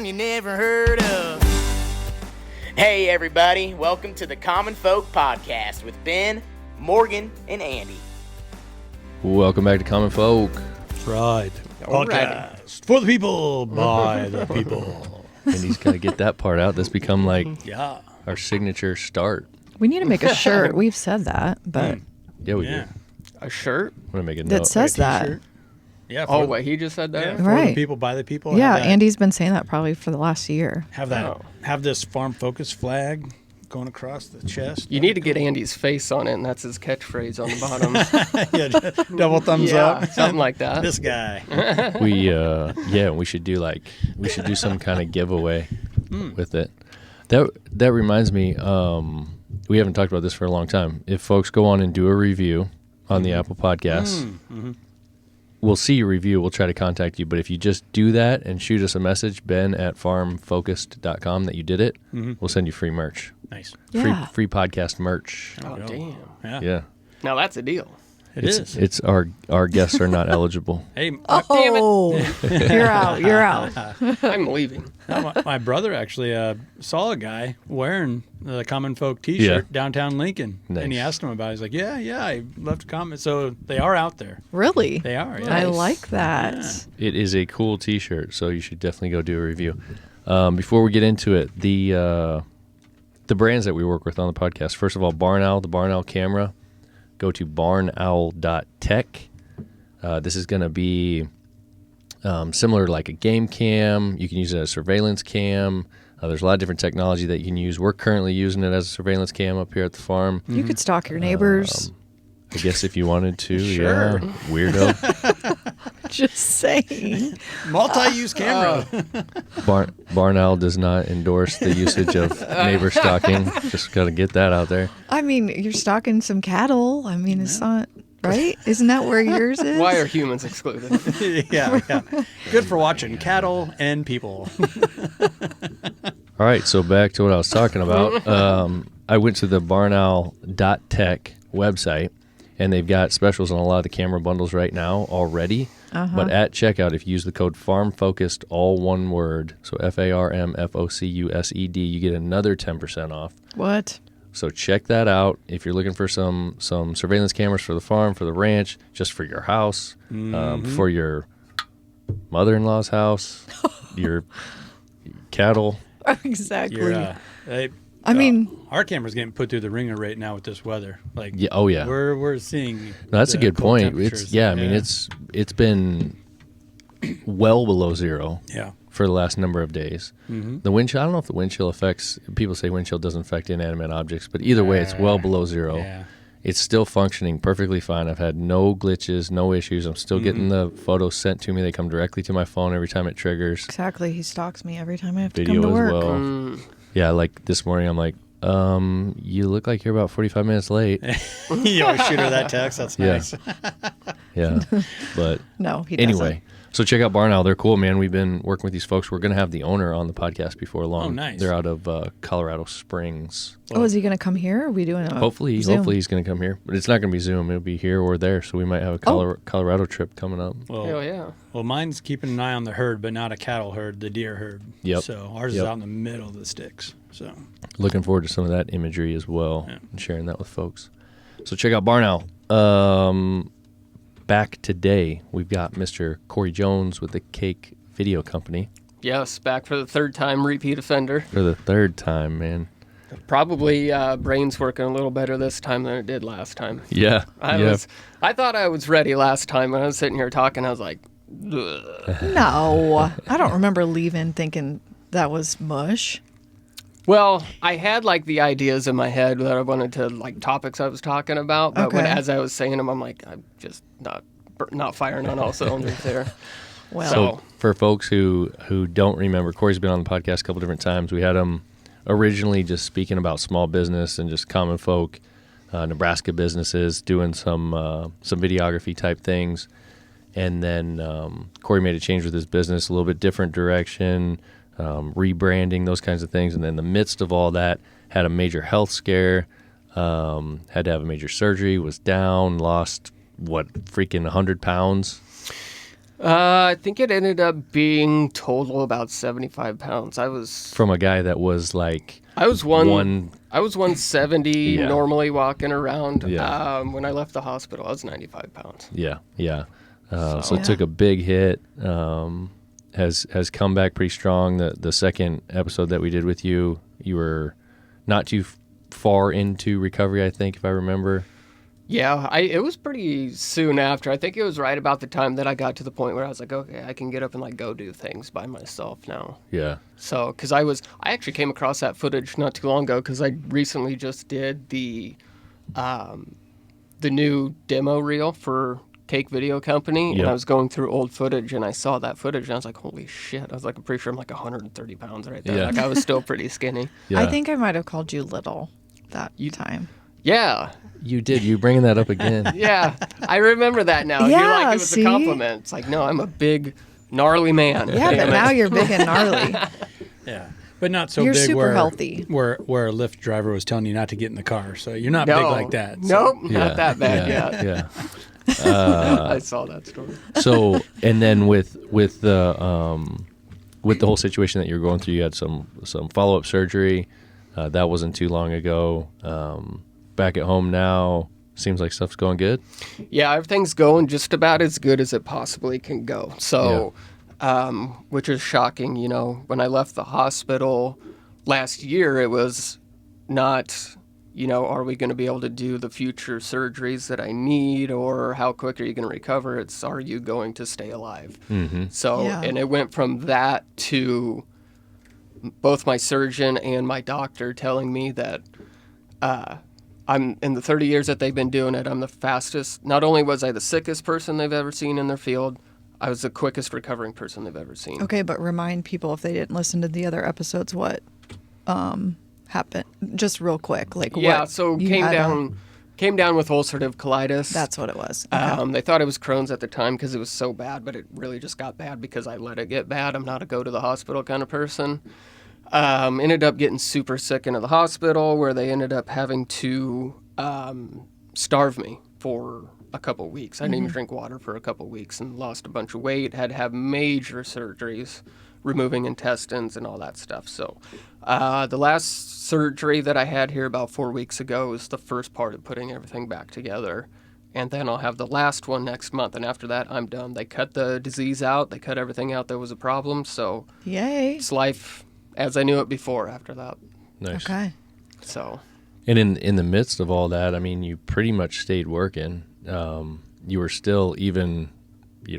you never heard of. Hey everybody, welcome to the Common Folk Podcast with Ben, Morgan, and Andy. Welcome back to Common Folk. That's right. Podcast for the people, by the people. And he's got to get that part out. That's become like Yeah. our signature start. We need to make a shirt. We've said that, but Yeah, we Yeah. do. A shirt? I'm going to make a that note. says that. T-shirt. Yeah. Oh, wait, he just said that? Yeah, for Right. the people, by the people. Yeah, Have that- Andy's been saying that probably for the last year. Have that. Oh. Have this farm focus flag going across the chest. You need to get Andy's face on it, and that's his catchphase on the bottom. Yeah, double thumbs yeah, up. something like that. This guy. We should do some kind of giveaway with it. That reminds me, we haven't talked about this for a long time. If folks go on and do a review on the Apple Podcasts, we'll see your review. We'll try to contact you. But if you just do that and shoot us a message, ben@farmfocused.com, that you did it, we'll send you free merch. Nice. Yeah. Free podcast merch. Oh, damn. Yeah. Yeah. Now that's a deal. It is. It's our guests are not eligible. Hey, Oh, you're out. You're out. I'm leaving. my brother actually saw a guy wearing the Common Folk T-shirt downtown Lincoln, and he Nice. asked him about it. He's like, yeah, I left a comment. So they are out there. Really? They are. Yeah. I like that. Yeah. It is a cool T-shirt, so you should definitely go do a review. Before we get into it, the brands that we work with on the podcast. First of all, Barn Owl, the Barn Owl camera. Go to barnowl.tech. This is going to be similar like a game cam. You can use it as a surveillance cam. There's a lot of different technology that you can use. We're currently using it as a surveillance cam up here at the farm. You could stalk your neighbors. I guess if you wanted to, Sure. yeah. Weirdo. Just saying. Multi-use camera. Barn Owl does not endorse the usage of neighbor stalking. Just got to get that out there. I mean, you're stalking some cattle. I mean, it's not right. Isn't that where yours is? Why are humans excluded? yeah. Good for watching cattle and people. All right, so back to what I was talking about. I went to the barnowl.tech website, and they've got specials on a lot of the camera bundles right now already. But at checkout, if you use the code FARMFOCUSED, all one word, so FARMFOCUSED, you get another 10% off. What? So check that out. If you're looking for some surveillance cameras for the farm, for the ranch, just for your house, for your mother-in-law's house, your cattle. Exactly. I mean, our camera's getting put through the ringer right now with this weather. Like, Yeah, oh yeah. we're seeing. No, that's a the good cold point. temperatures. I mean, it's been well below zero Yeah. for the last number of days. The wind chill, I don't know if the wind chill affects, people say wind chill doesn't affect inanimate objects, but either way, it's well below zero. Yeah. It's still functioning perfectly fine. I've had no glitches, no issues. I'm still getting the photos sent to me. They come directly to my phone every time it triggers. exactly. He stalks me every time I have to Video come to as work. well. Yeah, like this morning, I'm like, you look like you're about 45 minutes late. You always shoot her that text. That's Yeah. nice. Yeah, but No, he anyway, so check out Barn Owl. They're cool, man. We've been working with these folks. We're going to have the owner on the podcast before long. Oh, nice. They're out of Colorado Springs. doesn't. Oh, is he going to come here? Or are we doing a Hopefully Zoom? he's going to come here. But it's not going to be Zoom. It'll be here or there. So we might have a Colorado trip coming up. Hell yeah. Well, mine's keeping an eye on the herd, but not a cattle herd, the deer herd. Yep. So ours is Yep. out in the middle of the sticks. So Looking forward to some of that imagery as well Yeah. and sharing that with folks. So check out Barn Owl. Back today, we've got Mr. Corey Jones with the Cake Video Company Yes, back for the third time, repeat offender. for the third time, man. Probably brain's working a little better this time than it did last time. Yeah. I thought I was ready last time when I was sitting here talking. I was like, ugh. No, I don't remember leaving thinking that was mush. Well, I had like the ideas in my head that I wanted to, like topics I was talking about, but Okay. as I was saying them, I'm like, I'm just not firing on all cylinders there. Well, So for folks who don't remember, Corey's been on the podcast a couple different times. We had him originally just speaking about small business and just common folk, Nebraska businesses, doing some videography type things. And then Corey made a change with his business, a little bit different direction, rebranding, those kinds of things. And then in the midst of all that, had a major health scare, had to have a major surgery, was down, lost, freaking 100 pounds? I think it ended up being total about 75 pounds. I was From a guy that was like I was 170 Yeah. normally walking around. Yeah. When I left the hospital, I was 95 pounds. Yeah. So So- it took a big hit. Has come back pretty strong. The second episode that we did with you, you were not too far into recovery, I think, if I remember. Yeah, it was pretty soon after. I think it was right about the time that I got to the point where I was like, okay, I can get up and like go do things by myself now. Yeah. So, because I actually came across that footage not too long ago because I recently just did the new demo reel for Cake Video Company, Yep. and I was going through old footage, and I saw that footage, and I was like, holy shit. I was like, I'm pretty sure I'm like 130 pounds right there. Yeah. Like, I was still pretty skinny. Yeah. I think I might have called you little that time. Yeah. You did. You bringing that up again. Yeah. I remember that now. You're Yeah, like, it was see? a compliment. It's like, no, I'm a big, gnarly man. Yeah, but Damn it. now you're big and gnarly. Yeah. But not so You're big super where, healthy. where a Lyft driver was telling you not to get in the car. So you're not big like that. So. Nope, Yeah. not that bad Yeah. yet. Yeah. I saw that story. So, and then with the whole situation that you're going through, you had some follow-up surgery. That wasn't too long ago. Back at home now, seems like stuff's going good. Yeah, everything's going just about as good as it possibly can go. So, which is shocking. You know, when I left the hospital last year, it was not, you know, are we going to be able to do the future surgeries that I need, or how quick are you going to recover? It's, are you going to stay alive? Mm-hmm. So, Yeah. and it went from that to both my surgeon and my doctor telling me that I'm in the 30 years that they've been doing it, I'm the fastest. Not only was I the sickest person they've ever seen in their field, I was the quickest recovering person they've ever seen. Okay, but remind people if they didn't listen to the other episodes what happened. Just real quick, like Yeah, what so you came had, down with ulcerative colitis. That's what it was. Okay. They thought it was Crohn's at the time because it was so bad, but it really just got bad because I let it get bad. I'm not a go to the hospital kind of person. Ended up getting super sick into the hospital where they ended up having to starve me for a couple weeks. I didn't even drink water for a couple weeks and lost a bunch of weight. Had to have major surgeries, removing intestines and all that stuff. So the last surgery that I had here about 4 weeks ago was the first part of putting everything back together. And then I'll have the last one next month. And after that, I'm done. They cut the disease out. They cut everything out that was a problem. So Yay. it's life as I knew it before after that. Nice. Okay. So, And in the midst of all that, I mean, you pretty much stayed working. You were still even,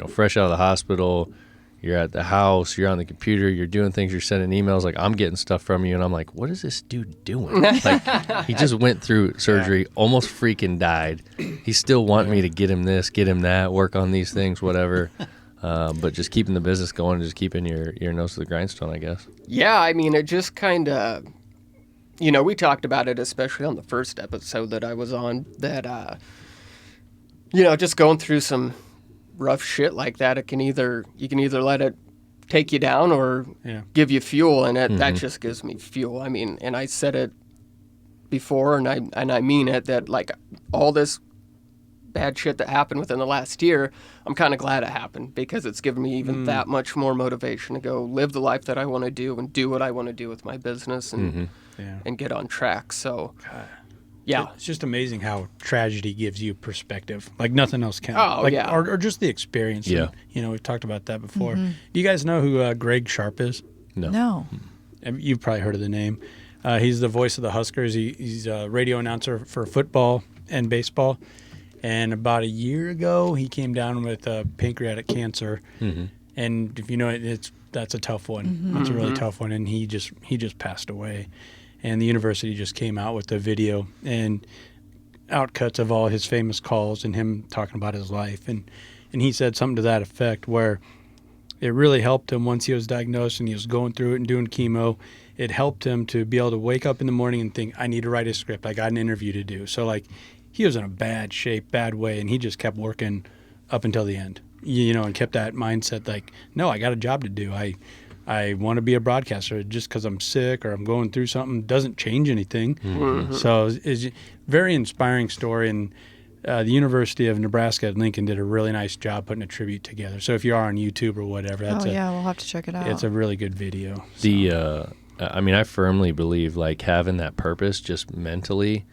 fresh out of the hospital. You're at the house. You're on the computer. You're doing things. You're sending emails. Like, I'm getting stuff from you, and I'm like, what is this dude doing? Like, he just went through surgery, almost freaking died. He's still wanting me to get him this, get him that, work on these things, whatever. But just keeping the business going, just keeping your nose to the grindstone, I guess. yeah, I mean, it just kind of, we talked about it, especially on the first episode that I was on, that, just going through some rough shit like that, you can either let it take you down or give you fuel, and that just gives me fuel. I mean, and I said it before, and I mean it, that like all this bad shit that happened within the last year, I'm kind of glad it happened because it's given me even that much more motivation to go live the life that I want to do and do what I want to do with my business and get on track. So, yeah. It's just amazing how tragedy gives you perspective, like nothing else can. Oh, like, yeah. Or just the experience. Yeah. And, we've talked about that before. Do you guys know who Greg Sharpe is? No. You've probably heard of the name. He's the voice of the Huskers. He's a radio announcer for football and baseball. And about a year ago, he came down with pancreatic cancer. And if you know it, that's a tough one. It's a really tough one. And he just passed away. And the university just came out with a video and outcuts of all his famous calls and him talking about his life. And he said something to that effect where it really helped him once he was diagnosed and he was going through it and doing chemo. It helped him to be able to wake up in the morning and think, I need to write a script. I got an interview to do. So, like, he was in a bad shape, bad way, and he just kept working up until the end, and kept that mindset like, no, I got a job to do. I want to be a broadcaster. Just because I'm sick or I'm going through something doesn't change anything. So it's a very inspiring story, and the University of Nebraska at Lincoln did a really nice job putting a tribute together. So if you are on YouTube or whatever, we'll have to check it out. It's a really good video. The I mean, I firmly believe like having that purpose just mentally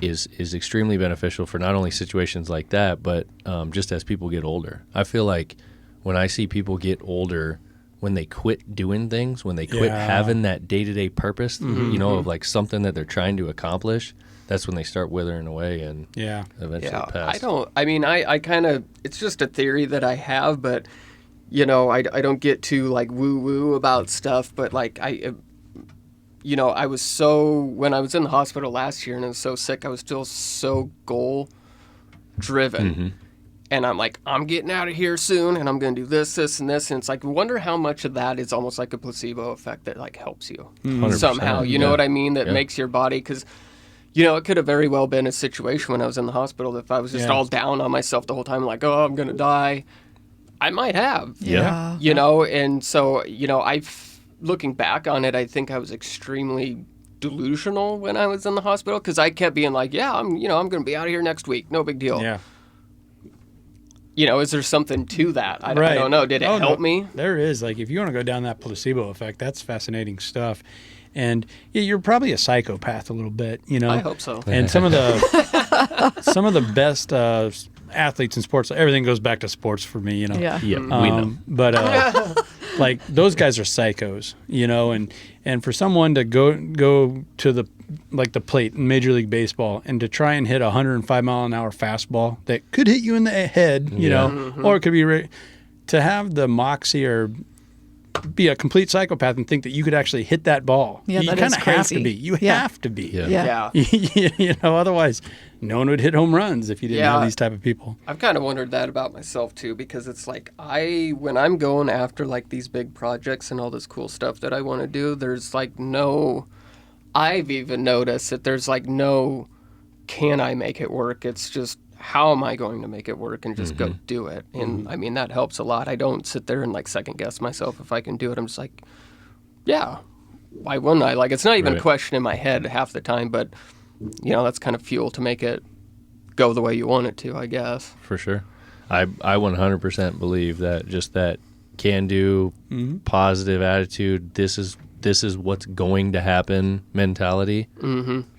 is extremely beneficial for not only situations like that, but just as people get older. I feel like when I see people get older, when they quit doing things, when they quit having that day-to-day purpose, you know, of like something that they're trying to accomplish, that's when they start withering away and eventually pass. I kind of, it's just a theory that I have, but, you know, I don't get too like woo-woo about stuff, but like you know, I was so, when I was in the hospital last year and I was so sick, I was still so goal-driven. And I'm like, I'm getting out of here soon, and I'm going to do this, this, and this. And it's like, I wonder how much of that is almost like a placebo effect that, like, helps you somehow. You know what I mean? That makes your body, because, you know, it could have very well been a situation when I was in the hospital if I was just all down on myself the whole time, like, oh, I'm going to die. I might have. You know? And so, you know, looking back on it, I think I was extremely delusional when I was in the hospital, because I kept being like, I'm going to be out of here next week. No big deal. Yeah. You know, is there something to that? I don't know. Did it help me? There is. Like, if you want to go down that placebo effect, that's fascinating stuff. And you're probably a psychopath a little bit, you know. I hope so. And some of the best athletes in sports, everything goes back to sports for me, you know. Yeah, we know. But like those guys are psychos, you know, and for someone to go to the plate in Major League Baseball and to try and hit a 105-mile-an-hour fastball that could hit you in the head, you know, or it could be to have the moxie or be a complete psychopath and think that you could actually hit that ball. Yeah, you kind of have to be. You have to be. Yeah. You know, otherwise no one would hit home runs if you didn't have these type of people. I've kind of wondered that about myself too, because it's like when I'm going after like these big projects and all this cool stuff that I want to do, there's like I've even noticed that there's like no, can I make it work? It's just, how am I going to make it work and just go do it? And I mean, that helps a lot. I don't sit there and like second guess myself if I can do it. I'm just like, yeah, why wouldn't I? Like, it's not even a question in my head half the time, but you know, that's kind of fuel to make it go the way you want it to, I guess. For sure. I 100% believe that just that can-do, positive attitude, this is what's going to happen mentality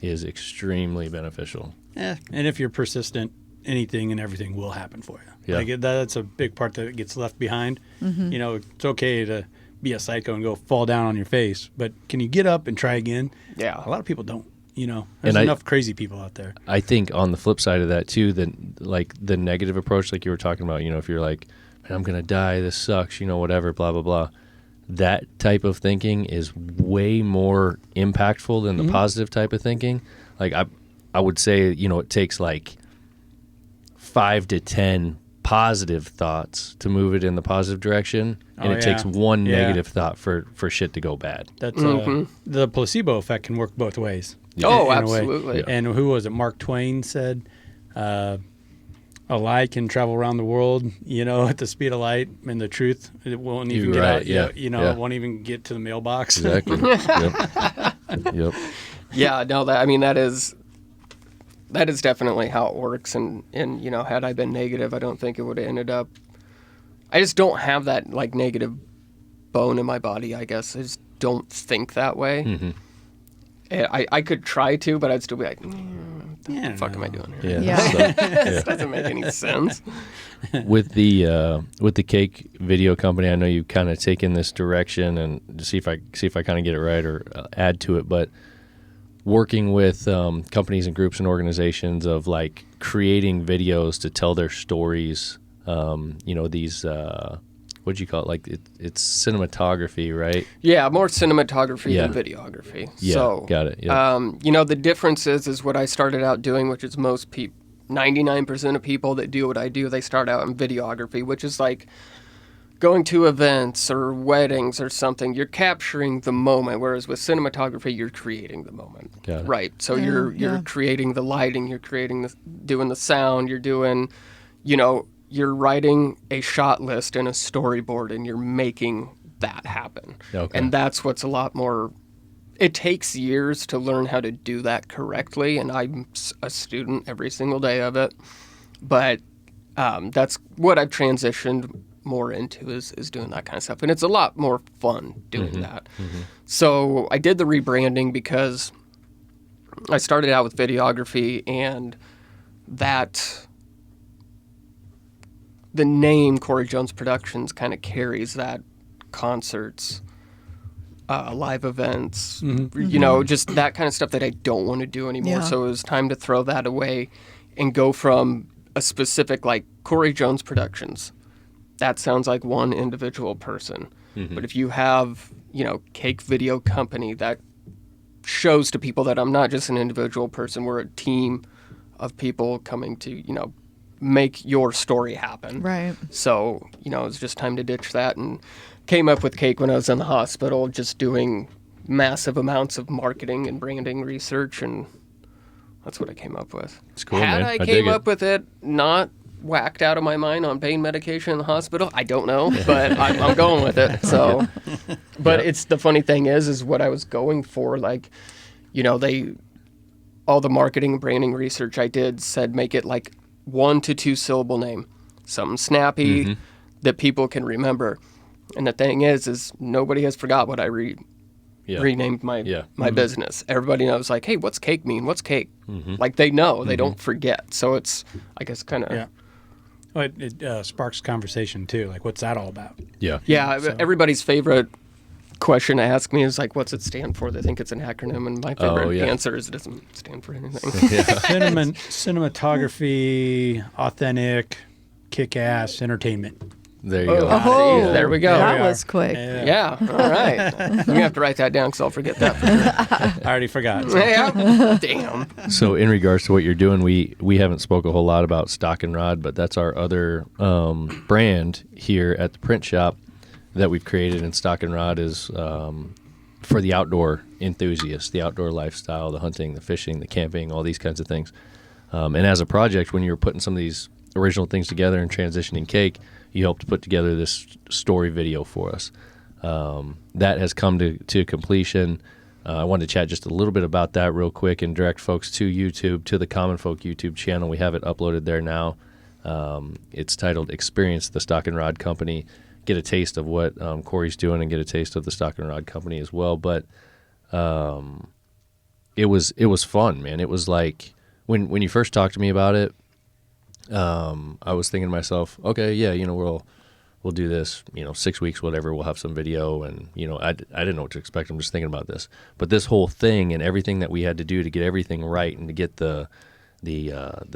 is extremely beneficial. Yeah, and if you're persistent, anything and everything will happen for you. Yeah. Like that's a big part that gets left behind. You know, it's okay to be a psycho and go fall down on your face, but can you get up and try again? Yeah. A lot of people don't. You know, there's enough crazy people out there. I think on the flip side of that too, like the negative approach, like you were talking about, you know, if you're like, man, I'm going to die, this sucks, you know, whatever, blah, blah, blah. That type of thinking is way more impactful than the positive type of thinking. Like I would say, you know, it takes like 5 to 10 positive thoughts to move it in the positive direction, and it takes one negative thought for shit to go bad. That's the placebo effect can work both ways. Oh, absolutely. Yeah. And who was it? Mark Twain said, a lie can travel around the world, you know, at the speed of light, and the truth, it won't even get out. You know, it won't even get to the mailbox. Exactly. Yep. Yeah, no, that is definitely how it works. And you know, had I been negative, I don't think it would have ended up. I just don't have that like negative bone in my body, I guess. I just don't think that way. I could try to, but I'd still be like, what the fuck am I doing here? This doesn't make any sense. With the cake video company, I know you've kind of taken this direction, and to see if I kind of get it right or add to it, but working with companies and groups and organizations of like creating videos to tell their stories. You know, these what'd you call it? Like it's cinematography, right? Yeah, more cinematography than videography. Yeah, so, got it. Yeah. You know, the difference is what I started out doing, which is 99% of people that do what I do, they start out in videography, which is like going to events or weddings or something. You're capturing the moment, whereas with cinematography, you're creating the moment. Got it. Right. So you're creating the lighting, you're doing the sound, you're doing, you know, you're writing a shot list and a storyboard, and you're making that happen. Okay. And that's what's a lot more it takes years to learn how to do that correctly, and I'm a student every single day of it. But that's what I've transitioned more into is doing that kind of stuff. And it's a lot more fun doing that. So I did the rebranding because I started out with videography, and that the name Corey Jones Productions kind of carries that concerts, live events, you know, just that kind of stuff that I don't want to do anymore. Yeah. So it was time to throw that away and go from a specific, like, Corey Jones Productions. That sounds like one individual person. But if you have, you know, Cake Video Company, that shows to people that I'm not just an individual person. We're a team of people coming to, you know, make your story happen. Right. So, you know, it was just time to ditch that, and came up with Cake when I was in the hospital, just doing massive amounts of marketing and branding research, and that's what I came up with. It's cool, Had man. I I came dig up with it not whacked out of my mind on pain medication in the hospital, I don't know, but I'm going with it. So, but it's the funny thing is what I was going for. Like, you know, all the marketing and branding research I did said make it like 1 to 2 syllable name, something snappy that people can remember. And the thing is nobody has forgot what I renamed my business. Everybody knows, like, hey, what's Cake mean? What's Cake? Like, they know, they don't forget. So it's, I guess, kind of. Yeah. Well, it sparks conversation too. Like, what's that all about? Yeah. Yeah, So- everybody's favorite question to ask me is, like, what's it stand for? They think it's an acronym, and my favorite answer is it doesn't stand for anything. Cinematography, authentic, kick-ass entertainment. There you go. Oh, Yeah, there we go. That we are. was quick. Yeah, all right. I'm going to have to write that down because I'll forget that for sure. I already forgot. So. Yeah. Damn. So in regards to what you're doing, we haven't spoke a whole lot about Stock and Rod, but that's our other brand here at the print shop that we've created. And Stock and Rod is for the outdoor enthusiasts, the outdoor lifestyle, the hunting, the fishing, the camping, all these kinds of things. And as a project, when you were putting some of these original things together and transitioning Cake, you helped put together this story video for us. That has come to completion. I wanted to chat just a little bit about that real quick and direct folks to YouTube, to the Common Folk YouTube channel. We have it uploaded there now. It's titled Experience the Stock and Rod Company. Get a taste of what Corey's doing and get a taste of the Stock and Rod Company as well. But it was fun, man. It was like when you first talked to me about it, I was thinking to myself, okay, yeah, you know, we'll do this, you know, 6 weeks, whatever. We'll have some video, and you know, I didn't know what to expect. I'm just thinking about this, but this whole thing and everything that we had to do to get everything right and to get the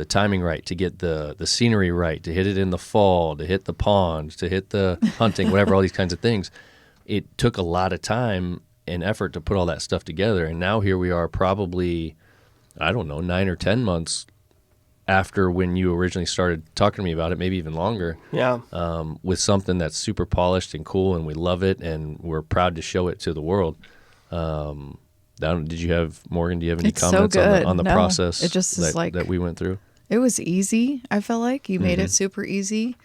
timing right, to get the scenery right, to hit it in the fall, to hit the ponds, to hit the hunting, whatever, all these kinds of things. It took a lot of time and effort to put all that stuff together, and now here we are, probably, I don't know, 9 or 10 months after when you originally started talking to me about it, maybe even longer. Yeah. With something that's super polished and cool, and we love it, and we're proud to show it to the world. Did you have, Morgan, do you have any It's so comments good. on the No, process it just is like- that we went through? It was easy. I felt like you made it super easy.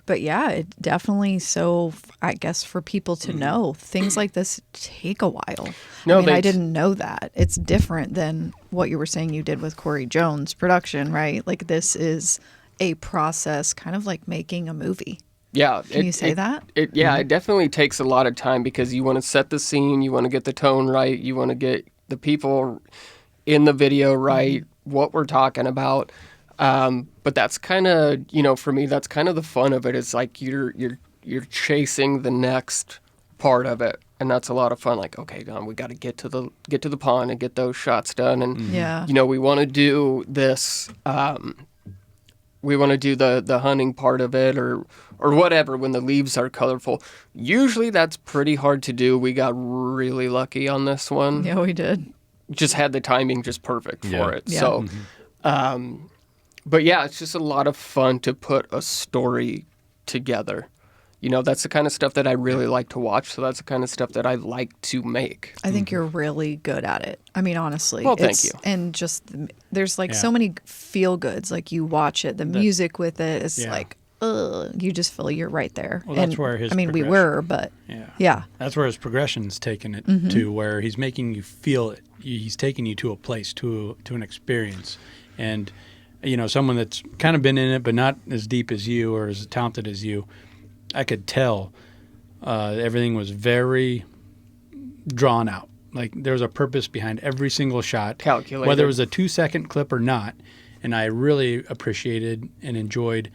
But yeah, it definitely, so I guess for people to know, things like this take a while. No, I mean, they- I didn't know that. It's different than what you were saying you did with Corey Jones production, right? Like, this is a process, kind of like making a movie. Yeah. Can you say that? It definitely takes a lot of time because you want to set the scene, you want to get the tone right, you want to get the people in the video right, what we're talking about. But that's kind of, you know, for me, that's kind of the fun of it. It's like you're chasing the next part of it, and that's a lot of fun. Like, okay, we got to get to the pond and get those shots done, and Yeah. you know, we want to do this. We want to do the hunting part of it, or whatever. When the leaves are colorful, usually that's pretty hard to do. We got really lucky on this one. Yeah, we did. Just had the timing just perfect for Yeah. it. Yeah. So, but yeah, it's just a lot of fun to put a story together. You know, that's the kind of stuff that I really like to watch. So that's the kind of stuff that I like to make. I think you're really good at it. I mean, honestly. Well, thank you. And just, there's like Yeah. so many feel goods. Like, you watch it, the music with it is Yeah. like, you just feel you're right there. Well, that's where his I mean, we progression- were, but yeah. That's where his progression's taken it to, where he's making you feel it. He's taking you to a place, to an experience. And, someone that's kind of been in it, but not as deep as you or as talented as you, I could tell everything was very drawn out. Like, there was a purpose behind every single shot. Calculated. Whether it was a 2-second clip or not. And I really appreciated and enjoyed,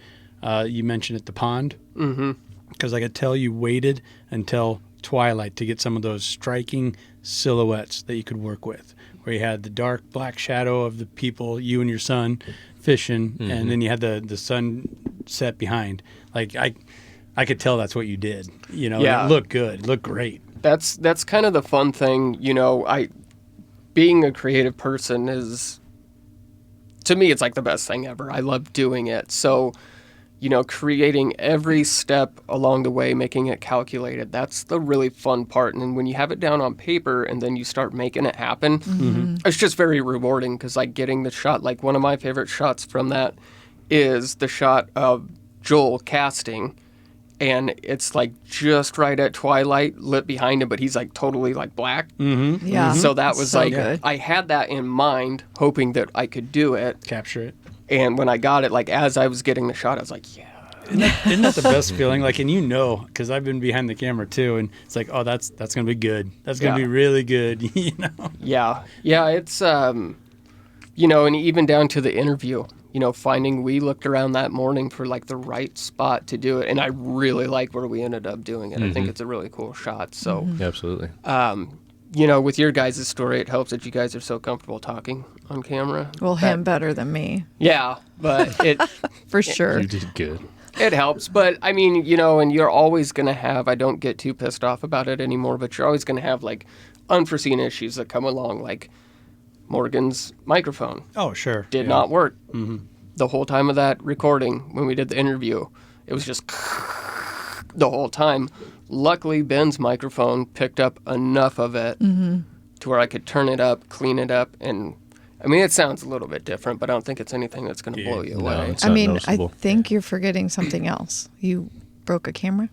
you mentioned at the pond. Mm-hmm. Because I could tell you waited until twilight to get some of those striking silhouettes that you could work with, where you had the dark black shadow of the people, you and your son, fishing, and then you had the sun set behind. Like, I could tell that's what you did. And it looked good. It looked great. That's kind of the fun thing. Being a creative person is, to me, it's like the best thing ever. I love doing it. So, creating every step along the way, making it calculated, that's the really fun part. And then when you have it down on paper and then you start making it happen, it's just very rewarding, because like getting the shot, like one of my favorite shots from that is the shot of Joel casting. And it's like just right at twilight, lit behind him, but he's like totally like black. Mm-hmm. Yeah. So that was So like, good. I had that in mind, hoping that I could do it. Capture it. And when I got it, like as I was getting the shot, I was like, yeah. Isn't that the best feeling? Like, and because I've been behind the camera too, and it's like, oh, that's going to be good. That's going to be really good, Yeah. Yeah, it's, and even down to the interview, we looked around that morning for like the right spot to do it. And I really like where we ended up doing it. I think it's a really cool shot. So, Absolutely. with your guys' story, it helps that you guys are so comfortable talking on camera. Well, him better than me, Yeah, but for sure. You did good. it helps. But I mean, and you're always going to have, I don't get too pissed off about it anymore, but you're always going to have like unforeseen issues that come along, like Morgan's microphone Oh, sure. did not work the whole time of that recording when we did the interview. It was just the whole time. Luckily, Ben's microphone picked up enough of it to where I could turn it up, clean it up, and I mean, it sounds a little bit different, but I don't think it's anything that's going to blow you No, away. it's I not mean, I noticeable. think you're forgetting something else. You broke a camera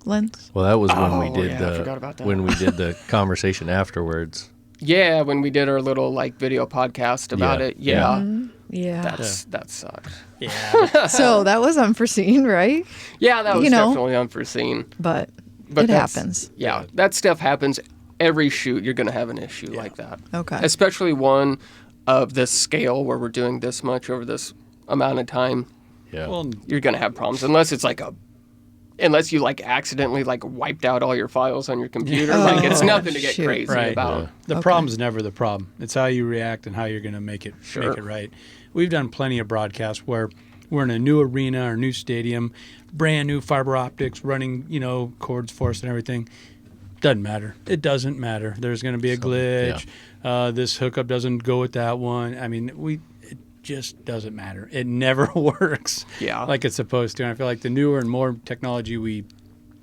lens. Well, that was when we Oh, did yeah, I forgot about that. when we did the conversation afterwards. Yeah, when we did our little like video podcast about Yeah, it, yeah, Yeah. that sucked. Yeah. So that was unforeseen, right? Yeah, that was You know. definitely unforeseen. But it that's- happens. Yeah, that stuff happens. Every shoot, you're going to have an issue like that. Okay. Especially one of this scale where we're doing this much over this amount of time. Yeah. Well, You're going to have problems unless it's like unless you like accidentally like wiped out all your files on your computer. Like it's nothing to get shoot. crazy Right. about. Yeah. the problem's never the problem. It's how you react and how you're going to make it right. We've done plenty of broadcasts where we're in a new arena or new stadium, brand new fiber optics, running, cords for us and everything. Doesn't matter. It doesn't matter. There's going to be a glitch. This hookup doesn't go with that one. I mean, it just doesn't matter. It never works like it's supposed to. And I feel like the newer and more technology we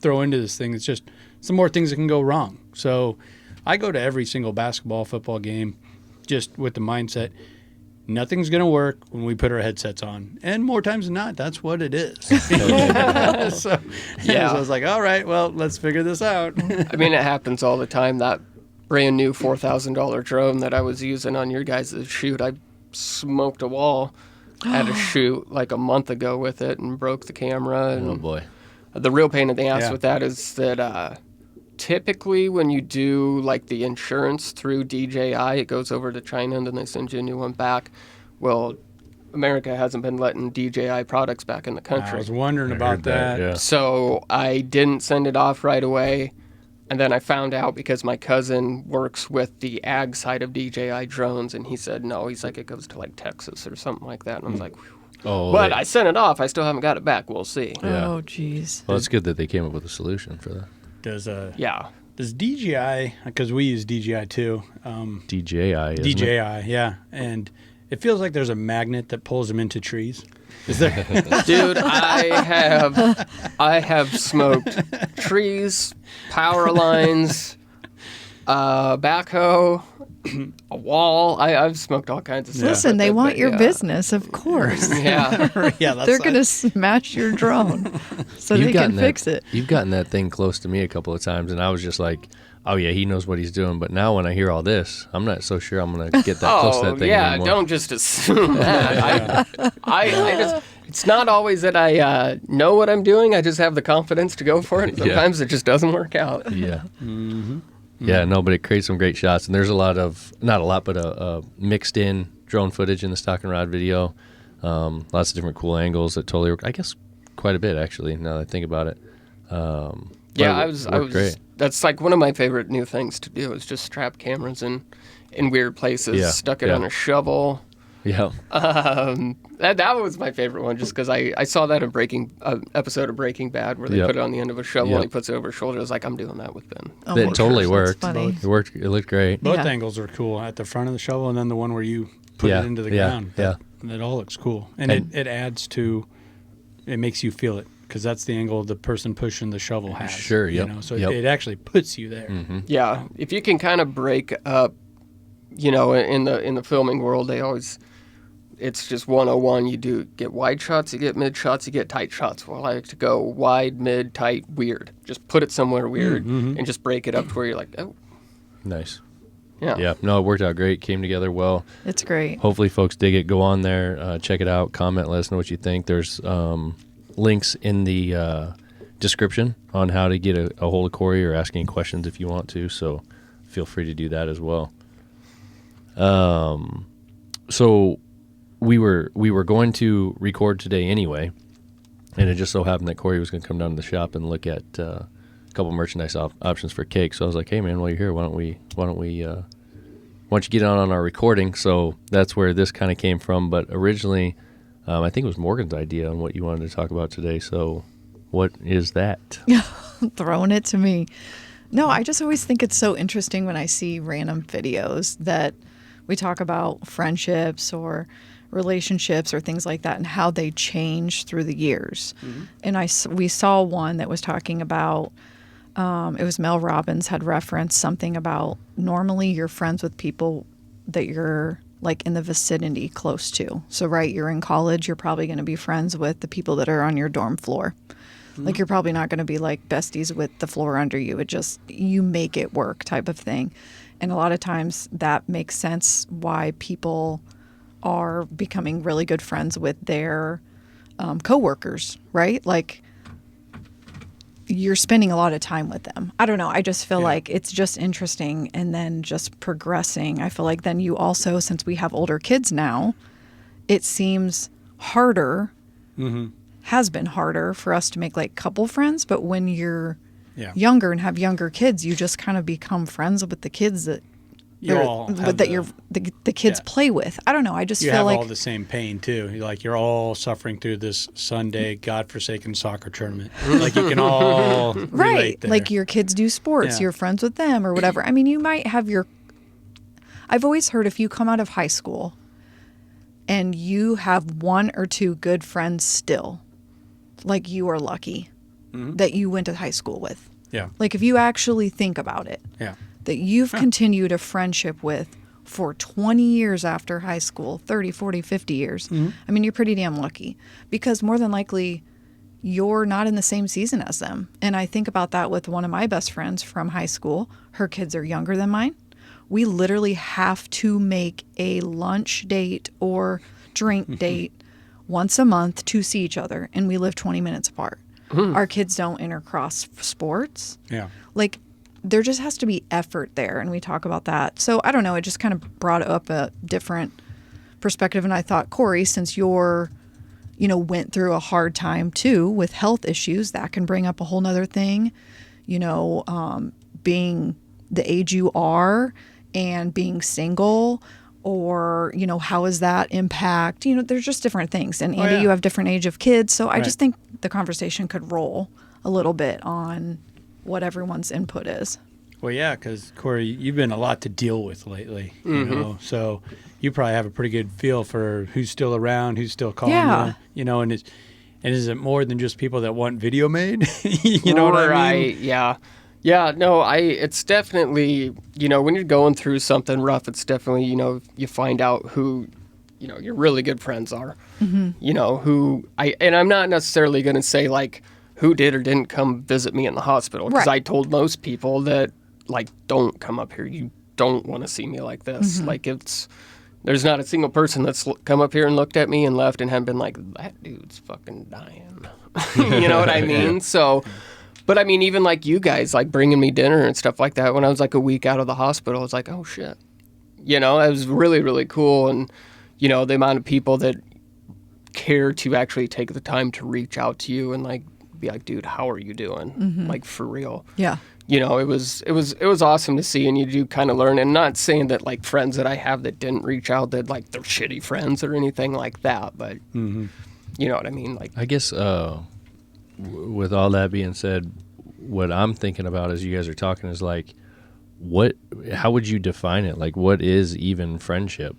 throw into this thing, it's just some more things that can go wrong. So I go to every single basketball, football game just with the mindset, nothing's going to work when we put our headsets on. And more times than not, that's what it is. So I was like, all right, well, let's figure this out. I mean, it happens all the time. That brand new $4,000 drone that I was using on your guys' shoot, I smoked a wall at a shoot like a month ago with it and broke the camera. And Oh boy. the real pain in the ass Yeah. with that is that typically when you do like the insurance through DJI, it goes over to China and then they send you a new one back. Well, America hasn't been letting DJI products back in the I country. was wondering I about heard that. Yeah. So I didn't send it off right away. And then I found out because my cousin works with the ag side of DJI drones, and he said, no, he's like, it goes to like Texas or something like that. And I was like, whew. Oh, But I sent it off. I still haven't got it back. We'll see. Yeah. Oh, jeez. Well, it's good that they came up with a solution for that. Yeah. Does DJI, because we use DJI too, DJI. Isn't DJI, It? yeah, and it feels like there's a magnet that pulls them into trees. Is there? Dude, I have smoked trees, power lines, backhoe, a wall. I've smoked all kinds of stuff. Listen, they with it, want but your yeah. business, of course. Yeah. Yeah, that's They're going to smash your drone so they can fix it. You've gotten that thing close to me a couple of times, and I was just like, oh, yeah, he knows what he's doing. But now when I hear all this, I'm not so sure I'm going to get that close to that thing anymore. Don't just assume that. I just, it's not always that I know what I'm doing. I just have the confidence to go for it. Sometimes it just doesn't work out. Yeah. Yeah, no, but it creates some great shots. And there's a lot of, not a lot, but mixed in drone footage in the stock and rod video. Lots of different cool angles that totally work. I guess quite a bit, actually, now that I think about it. I was great. That's like one of my favorite new things to do is just strap cameras in weird places, stuck it on a shovel. Yeah. That was my favorite one just because I saw that in episode of Breaking Bad where they put it on the end of a shovel and he puts it over his shoulder. I was like, I'm doing that with Ben. Oh It my totally gosh, worked. that's funny. It worked. It looked great. Both Yeah. angles are cool. At the front of the shovel and then the one where you put it into the ground. Yeah. That all looks cool. And it adds to, it makes you feel it because that's the angle the person pushing the shovel has. Sure, yep, So yep. it actually puts you there. Mm-hmm. Yeah, if you can kind of break up, in the filming world, it's just 101. You get wide shots, you get mid shots, you get tight shots. Well, I like to go wide, mid, tight, weird. Just put it somewhere weird and just break it up to where you're like, oh. Nice. Yeah. Yeah. No, it worked out great. Came together well. It's great. Hopefully folks dig it. Go on there, check it out, comment, let us know what you think. There's links in the description on how to get a hold of Corey or ask any questions if you want to. So feel free to do that as well. So we were going to record today anyway, and it just so happened that Corey was going to come down to the shop and look at a couple merchandise options for cake. So I was like, hey man, while you're here, why don't you get on our recording? So that's where this kind of came from. But originally, I think it was Morgan's idea on what you wanted to talk about today. So what is that? Throwing it to me. No, I just always think it's so interesting when I see random videos that we talk about friendships or relationships or things like that and how they change through the years. And we saw one that was talking about, it was Mel Robbins had referenced something about normally you're friends with people that you're like in the vicinity close to. So, right, you're in college, you're probably going to be friends with the people that are on your dorm floor. Like you're probably not going to be like besties with the floor under you. It just, you make it work type of thing. And a lot of times that makes sense why people are becoming really good friends with their coworkers, right? Like you're spending a lot of time with them. I don't know. I just feel like it's just interesting and then just progressing. I feel like then you also, since we have older kids now, it seems harder, has been harder for us to make like couple friends. But when you're younger and have younger kids, you just kind of become friends with the kids that the kids play with. I don't know. I just you feel have like all the same pain too. You're all suffering through this Sunday godforsaken soccer tournament. Like you can all relate there. Like your kids do sports, you're friends with them or whatever. I mean, you might have I've always heard if you come out of high school and you have one or two good friends still, like you are lucky that you went to high school with. Yeah. Like if you actually think about it. Yeah. That you've continued a friendship with for 20 years after high school, 30, 40, 50 years. I mean, you're pretty damn lucky because more than likely you're not in the same season as them. And I think about that with one of my best friends from high school. Her kids are younger than mine. We literally have to make a lunch date or drink date once a month to see each other, and we live 20 minutes apart. Our kids don't intercross sports. Yeah. Like, there just has to be effort there, and we talk about that. So, I don't know, it just kind of brought up a different perspective, and I thought, Corey, since you're, went through a hard time, too, with health issues, that can bring up a whole nother thing, being the age you are and being single, or, how does that impact, there's just different things. And Andy, you have different age of kids, so I just think the conversation could roll a little bit on what everyone's input is. Well, yeah, because Corey, you've been a lot to deal with lately, so you probably have a pretty good feel for who's still around, who's still calling you, and is it more than just people that want video made? You know what I mean? Yeah. Yeah, no, it's definitely, when you're going through something rough, it's definitely, you find out who, your really good friends are. And I'm not necessarily going to say like who did or didn't come visit me in the hospital, because Right. I told most people that like, don't come up here. You don't want to see me like this. Like there's not a single person that's come up here and looked at me and left and hadn't been like, that dude's fucking dying. You know what I mean? So, but I mean, even like you guys, like bringing me dinner and stuff like that, when I was like a week out of the hospital, I was like, oh shit. It was really, really cool. And, the amount of people that care to actually take the time to reach out to you and like be like, dude, how are you doing? Like for real. Yeah. It was awesome to see, and you do kind of learn. And not saying that like friends that I have that didn't reach out, that like they're shitty friends or anything like that, but you know what I mean? Like, I guess with all that being said, what I'm thinking about as you guys are talking is like, how would you define it? Like, what is even friendship?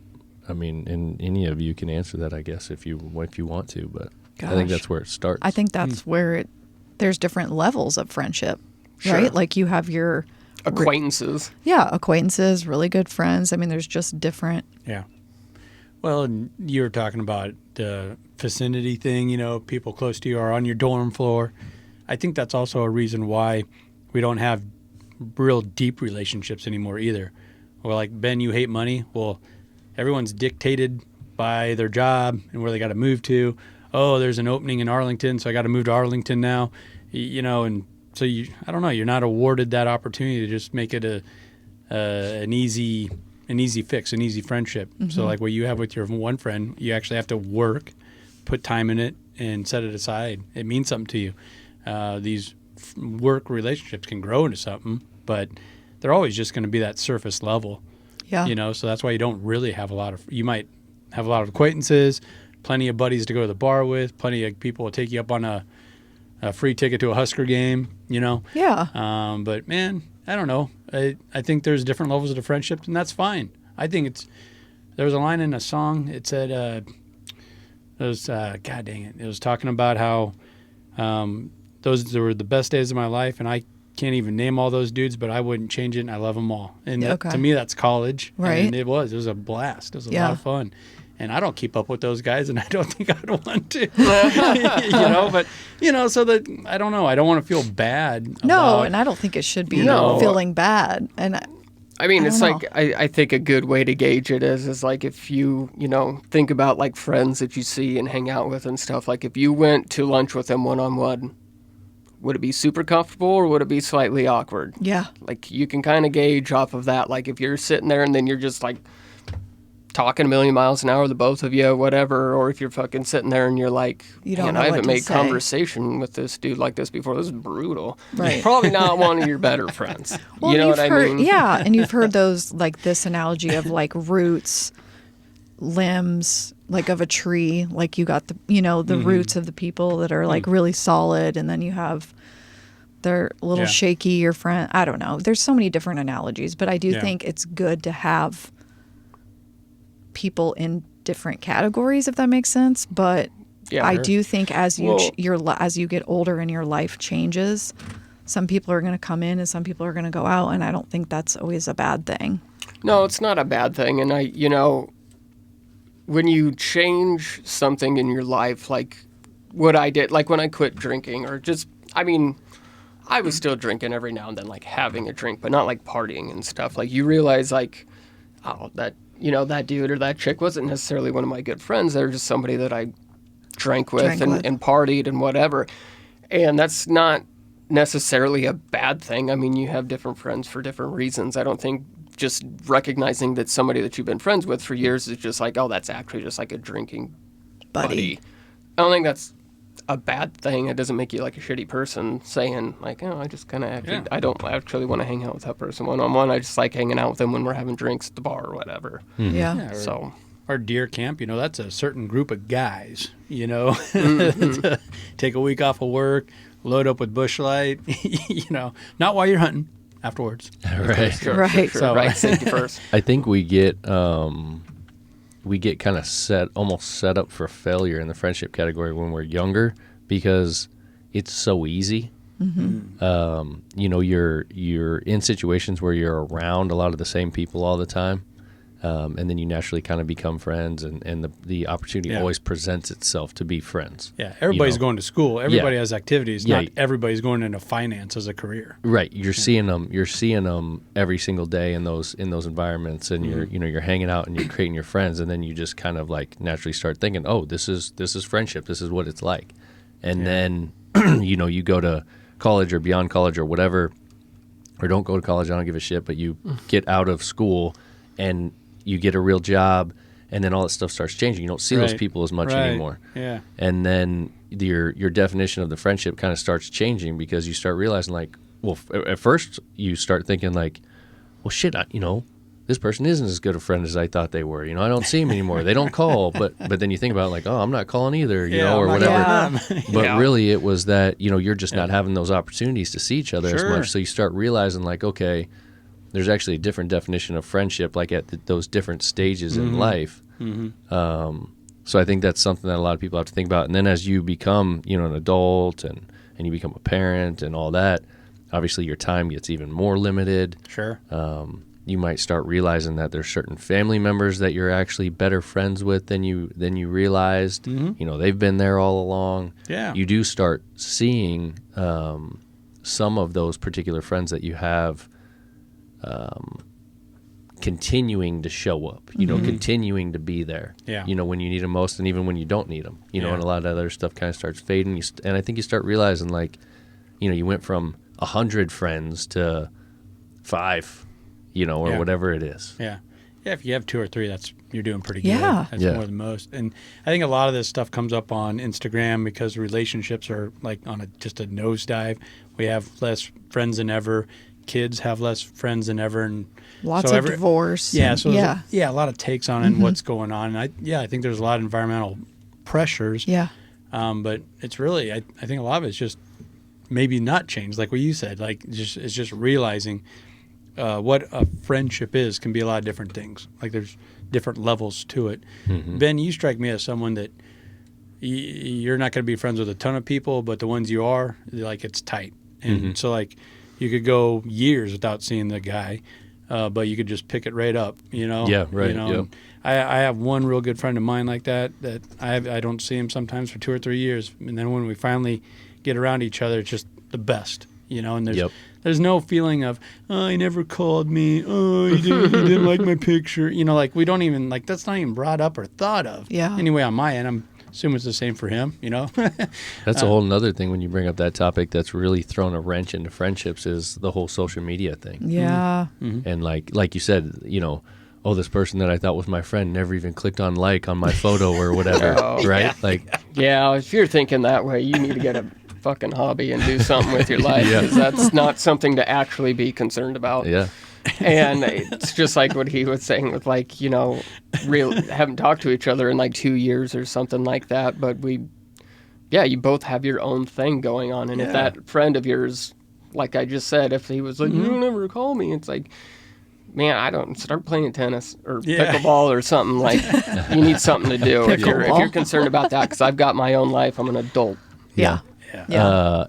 I mean, and any of you can answer that, I guess, if you want to, but I think Gosh. that's where it starts. I think that's where there's different levels of friendship, Sure. right? Like you have your acquaintances. acquaintances, really good friends. I mean, there's just different. Yeah. Well, and you were talking about the vicinity thing, people close to you are on your dorm floor. I think that's also a reason why we don't have real deep relationships anymore either. Or like, Ben, you hate money. Well, everyone's dictated by their job and where they got to move to. Oh, there's an opening in Arlington, so I got to move to Arlington now. And so I don't know, you're not awarded that opportunity to just make it an easy fix, an easy friendship. So like what you have with your one friend, you actually have to work, put time in it, and set it aside. It means something to you. These work relationships can grow into something, but they're always just going to be that surface level. Yeah. So that's why you don't really have you might have a lot of acquaintances, plenty of buddies to go to the bar with, plenty of people will take you up on a free ticket to a Husker game, Yeah. But man, I don't know. I think there's different levels of the friendship, and that's fine. I think there was a line in a song. It said, God dang it. It was talking about how those were the best days of my life, and I can't even name all those dudes, but I wouldn't change it, and I love them all. And to me, that's college. Right. And it was a blast. It was a lot of fun. And I don't keep up with those guys, and I don't think I'd want to. But, so that, I don't know. I don't want to feel bad. No, and I don't think it should be feeling bad. And I mean, it's don't like, I think a good way to gauge it is like if you, think about like friends that you see and hang out with and stuff. Like if you went to lunch with them one-on-one, would it be super comfortable or would it be slightly awkward? yeah. Like you can kind of gauge off of that. Like if you're sitting there and then you're just like talking a million miles an hour, the both of you, whatever, or if you're fucking sitting there and you're like, You don't man, know I what haven't to made say." conversation with this dude like this before. This is brutal. Right. Probably not one of your better friends. Well, You know you've what heard, I mean? Yeah, and you've heard those, like this analogy of like roots, limbs, like of a tree. Like you got the roots of the people that are like really solid, and then you have they're a little Yeah. shaky, your friend. I don't know. There's so many different analogies, but I do Yeah. think it's good to have people in different categories, if that makes sense. But Yeah, I sure. do think as Well- as you get older and your life changes, some people are going to come in and some people are going to go out, and I don't think that's always a bad thing. No, it's not a bad thing. And when you change something in your life, like what I did, like when I quit drinking or just, I was still drinking every now and then, like having a drink, but not like partying and stuff. Like you realize like, oh, that dude or that chick wasn't necessarily one of my good friends. They were just somebody that I drank with and partied and whatever. And that's not necessarily a bad thing. I mean, you have different friends for different reasons. I don't think just recognizing that somebody that you've been friends with for years is just like, oh, that's actually just like a drinking buddy. I don't think that's a bad thing. It doesn't make you like a shitty person saying like, oh, I just kind of actually, I don't actually want to hang out with that person one-on-one. I just like hanging out with them when we're having drinks at the bar or whatever. Yeah. So Our deer camp, that's a certain group of guys, Mm-hmm. Take a week off of work, load up with Bush Light, not while you're hunting, afterwards. Right. sure, Right. sure, So- right, safety first. I think we get kind of almost set up for failure in the friendship category when we're younger because it's so easy. You know, you're in situations where you're around a lot of the same people all the time. And then you naturally kind of become friends, and the opportunity always presents itself to be friends. Yeah, everybody's going to school. Everybody has activities. Yeah. Not everybody's going into finance as a career. Right, you're seeing them. You're seeing them every single day in those environments, and you're hanging out and you're creating your friends, and then you just kind of like naturally start thinking, oh, this is friendship. This is what it's like, and then you go to college or beyond college or whatever, or don't go to college. I don't give a shit. But you get out of school and you get a real job, and then all that stuff starts changing. You don't see those people as much anymore. Yeah. And then your definition of the friendship kind of starts changing, because you start realizing, like, well, at first you start thinking like, well, shit, this person isn't as good a friend as I thought they were. I don't see them anymore. They don't call. But then you think about it, like, oh, I'm not calling either, or whatever. Yeah. But really it was that, you're just not having those opportunities to see each other as much. So you start realizing, like, okay, there's actually a different definition of friendship, like at those different stages in life. So I think that's something that a lot of people have to think about. And then as you become, an adult and you become a parent and all that, obviously your time gets even more limited. Sure. You might start realizing that there's certain family members that you're actually better friends with than you realized. They've been there all along. Yeah. You do start seeing some of those particular friends that you have continuing to show up, continuing to be there, when you need them most, and even when you don't need them, and a lot of other stuff kind of starts fading. And I think you start realizing, like, you went from 100 friends to 5, or whatever it is. Yeah. Yeah, if you have 2 or 3, you're doing pretty good. Yeah. That's more than most. And I think a lot of this stuff comes up on Instagram because relationships are like on just a nosedive. We have less friends than ever. Kids have less friends than ever, and lots of divorce. Yeah, so a lot of takes on it and what's going on. And I think there's a lot of environmental pressures. Yeah. But it's really, I think a lot of it's just maybe not changed, like what you said. Like it's just realizing what a friendship is can be a lot of different things. Like there's different levels to it. Ben, you strike me as someone that you're not going to be friends with a ton of people, but the ones you are, like it's tight. And so like you could go years without seeing the guy, but you could just pick it right up, Yeah, right. I have one real good friend of mine like that I don't see him sometimes for 2 or 3 years, and then when we finally get around each other, it's just the best, and there's no feeling of, oh, he never called me, oh, he didn't like my picture, like we don't even, like, that's not even brought up or thought of. Yeah. Anyway, on my end, I'm assuming it's the same for him, That's a whole nother thing when you bring up that topic that's really thrown a wrench into friendships, is the whole social media thing. Yeah. And like you said, oh, this person that I thought was my friend never even clicked on like on my photo or whatever, right? Yeah. Like, yeah, if you're thinking that way, you need to get a fucking hobby and do something with your life, because that's not something to actually be concerned about. Yeah. And it's just like what he was saying with, like, haven't talked to each other in like 2 years or something like that. But you both have your own thing going on. And if that friend of yours, like I just said, if he was like, you don't ever call me, it's like, man, I don't start playing tennis or pickleball or something. Like, you need something to do if you're concerned about that, because I've got my own life. I'm an adult. Yeah.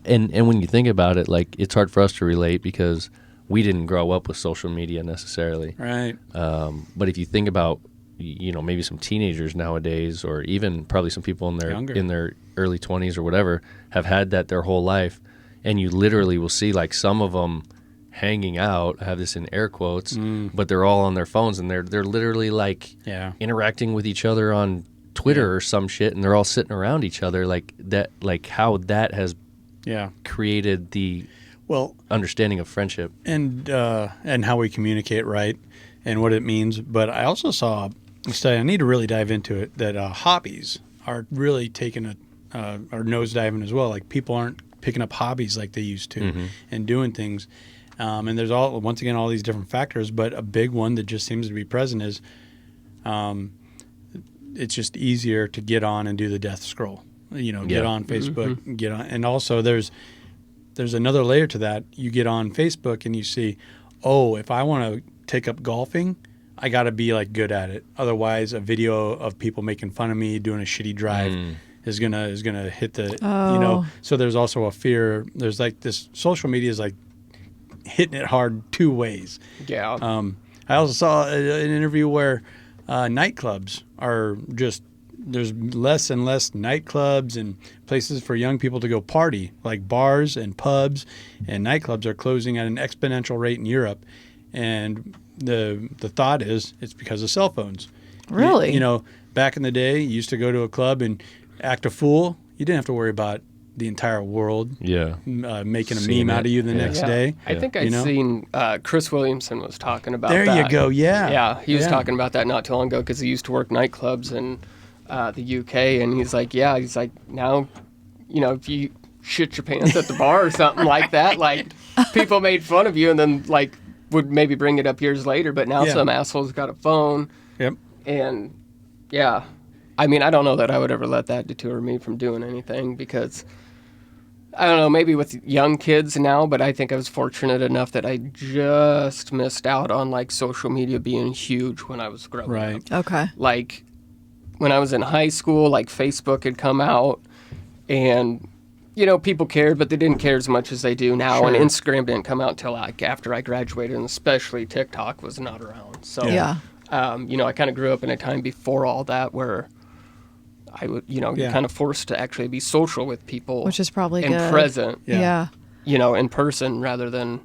And when you think about it, like, it's hard for us to relate because we didn't grow up with social media necessarily. Right. But if you think about, maybe some teenagers nowadays, or even probably some people in their early 20s or whatever, have had that their whole life, and you literally will see, like, some of them hanging out, I have this in air quotes, but they're all on their phones, and they're literally like interacting with each other on Twitter or some shit, and they're all sitting around each other, like that, like how that has created the understanding of friendship and how we communicate, right, and what it means. But I also saw a study, I need to really dive into it, that hobbies are really taking are nosediving as well. Like, people aren't picking up hobbies like they used to and doing things. And there's once again all these different factors, but a big one that just seems to be present is it's just easier to get on and do the death scroll. Get on Facebook, get on, and also there's another layer to that. You get on Facebook and you see, oh, if I want to take up golfing, I got to be like good at it. Otherwise, a video of people making fun of me doing a shitty drive, is gonna hit the you know. So there's also a fear. There's like this social media is like hitting it hard two ways. Yeah. I also saw an interview where nightclubs are just there's less and less nightclubs and places for young people to go party, like bars and pubs and nightclubs are closing at an exponential rate in Europe. And the thought is it's because of cell phones. Really? You know, back in the day, you used to go to a club and act a fool. You didn't have to worry about the entire world making a Seeing meme it. out of you the next day. I think I'd seen Chris Williamson was talking about There that. you go. Yeah. Yeah, he was talking about that not too long ago because he used to work nightclubs in the UK, and he's like, now, you know, if you shit your pants at the bar or something like that, like people made fun of you, and then like would maybe bring it up years later, but now some asshole's got a phone. Yep. And yeah, I mean, I don't know that I would ever let that deter me from doing anything because. I don't know, maybe with young kids now, but I think I was fortunate enough that I just missed out on like social media being huge when I was growing Right. up. Okay. Like when I was in high school, like Facebook had come out and, you know, people cared, but they didn't care as much as they do now. Sure. And Instagram didn't come out until like after I graduated, and especially TikTok was not around. So, Yeah. you know, I kind of grew up in a time before all that where I would, you know, you're kind of forced to actually be social with people. Which is probably and good. present, Yeah. you know, in person rather than,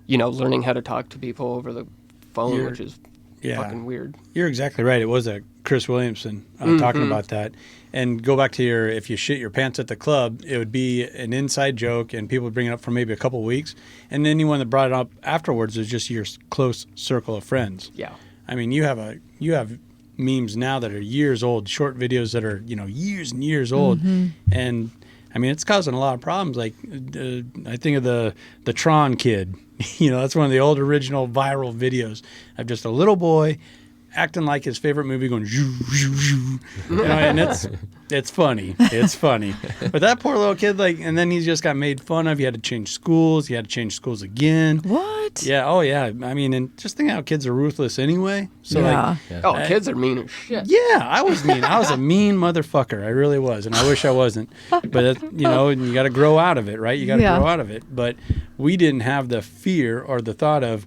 you know, learning how to talk to people over the phone, which is fucking weird. You're exactly right. It was a Chris Williamson talking about that. And go back to your, if you shit your pants at the club, it would be an inside joke and people would bring it up for maybe a couple of weeks. And anyone that brought it up afterwards is just your close circle of friends. Yeah. I mean, you have memes now that are years old, short videos that are, you know, years and years old. And I mean, it's causing a lot of problems. Like I think of the Tron kid, you know, that's one of the old original viral videos of just a little boy acting like his favorite movie going zhoo, zhoo, zhoo. You know, and it's funny. It's funny. But that poor little kid, like, and then he just got made fun of. He had to change schools. He had to change schools again. What? Yeah. Oh, yeah. I mean, and just think how kids are ruthless anyway. So, Yeah. Oh, kids are mean as shit. yeah, I was mean. I was a mean motherfucker. I really was. And I wish I wasn't. But, you know, and you got to grow out of it, right? You got to grow out of it. But we didn't have the fear or the thought of,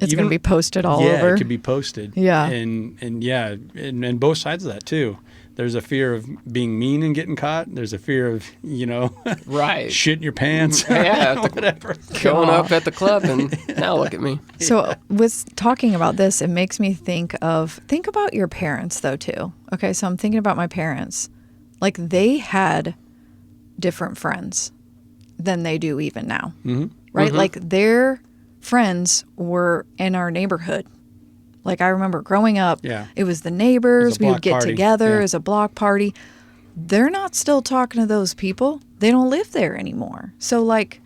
It's going to be posted all over. Yeah, it could be posted. Yeah. And both sides of that too. There's a fear of being mean and getting caught. There's a fear of, you know, Right. shitting your pants. Yeah, whatever. Showing up at the club and now look at me. So with talking about this, it makes me think about your parents though too. Okay, so I'm thinking about my parents. Like they had different friends than they do even now. Mm-hmm. Right? Like their friends were in our neighborhood. Like I remember growing up, it was the neighbors, we would get together as a block party. They're not still talking to those people. They don't live there anymore. So like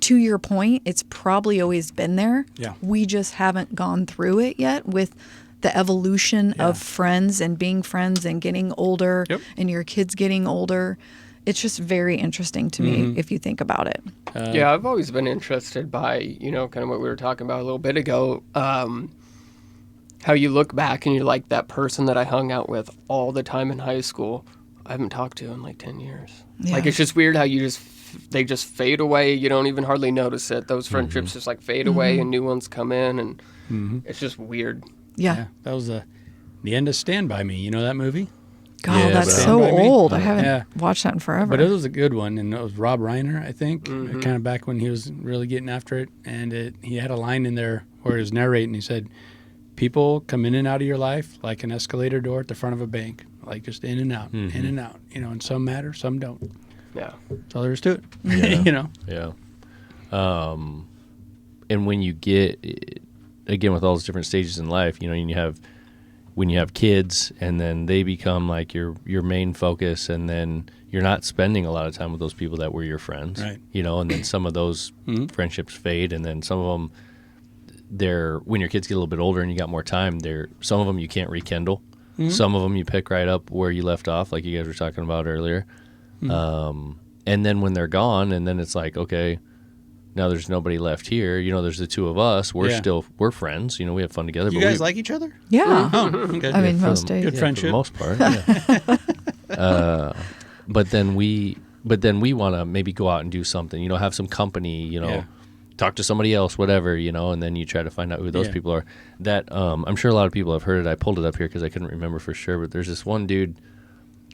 to your point, it's probably always been there. Yeah. We just haven't gone through it yet with the evolution of friends and being friends and getting older and your kids getting older. It's just very interesting to me if you think about it. Yeah, I've always been interested by, you know, kind of what we were talking about a little bit ago, how you look back and you're like, that person that I hung out with all the time in high school, I haven't talked to in like 10 years. Yeah. Like, it's just weird how they just fade away. You don't even hardly notice it. Those friendships just like fade away and new ones come in, and it's just weird. Yeah. That was the end of Stand By Me. You know that movie? God, Yeah, that's but- so Stand By Me? old. I haven't watched that in forever. But it was a good one, and it was Rob Reiner, I think, kind of back when he was really getting after it. And he had a line in there where he was narrating. He said, "People come in and out of your life like an escalator door at the front of a bank, like just in and out, in and out. You know, and some matter, some don't. Yeah. That's all there is to it. Yeah. You know." Yeah. And when you get, again, with all those different stages in life, you know, when you have kids and then they become like your main focus, and then you're not spending a lot of time with those people that were your friends, Right. you know, and then some of those friendships fade, and then some of them, when your kids get a little bit older and you got more time, some of them you can't rekindle. Some of them you pick right up where you left off, like you guys were talking about earlier. And then when they're gone, and then it's like, okay, now there's nobody left here. You know, there's the two of us. We're friends. You know, we have fun together. You but guys like each other? yeah. Oh, okay. I mean, for most the- days. Good yeah, friendship. for the most part. Yeah. But then we want to maybe go out and do something, have some company, Yeah. talk to somebody else, whatever, and then you try to find out who those people are. That I'm sure a lot of people have heard it. I pulled it up here because I couldn't remember for sure, but there's this one dude,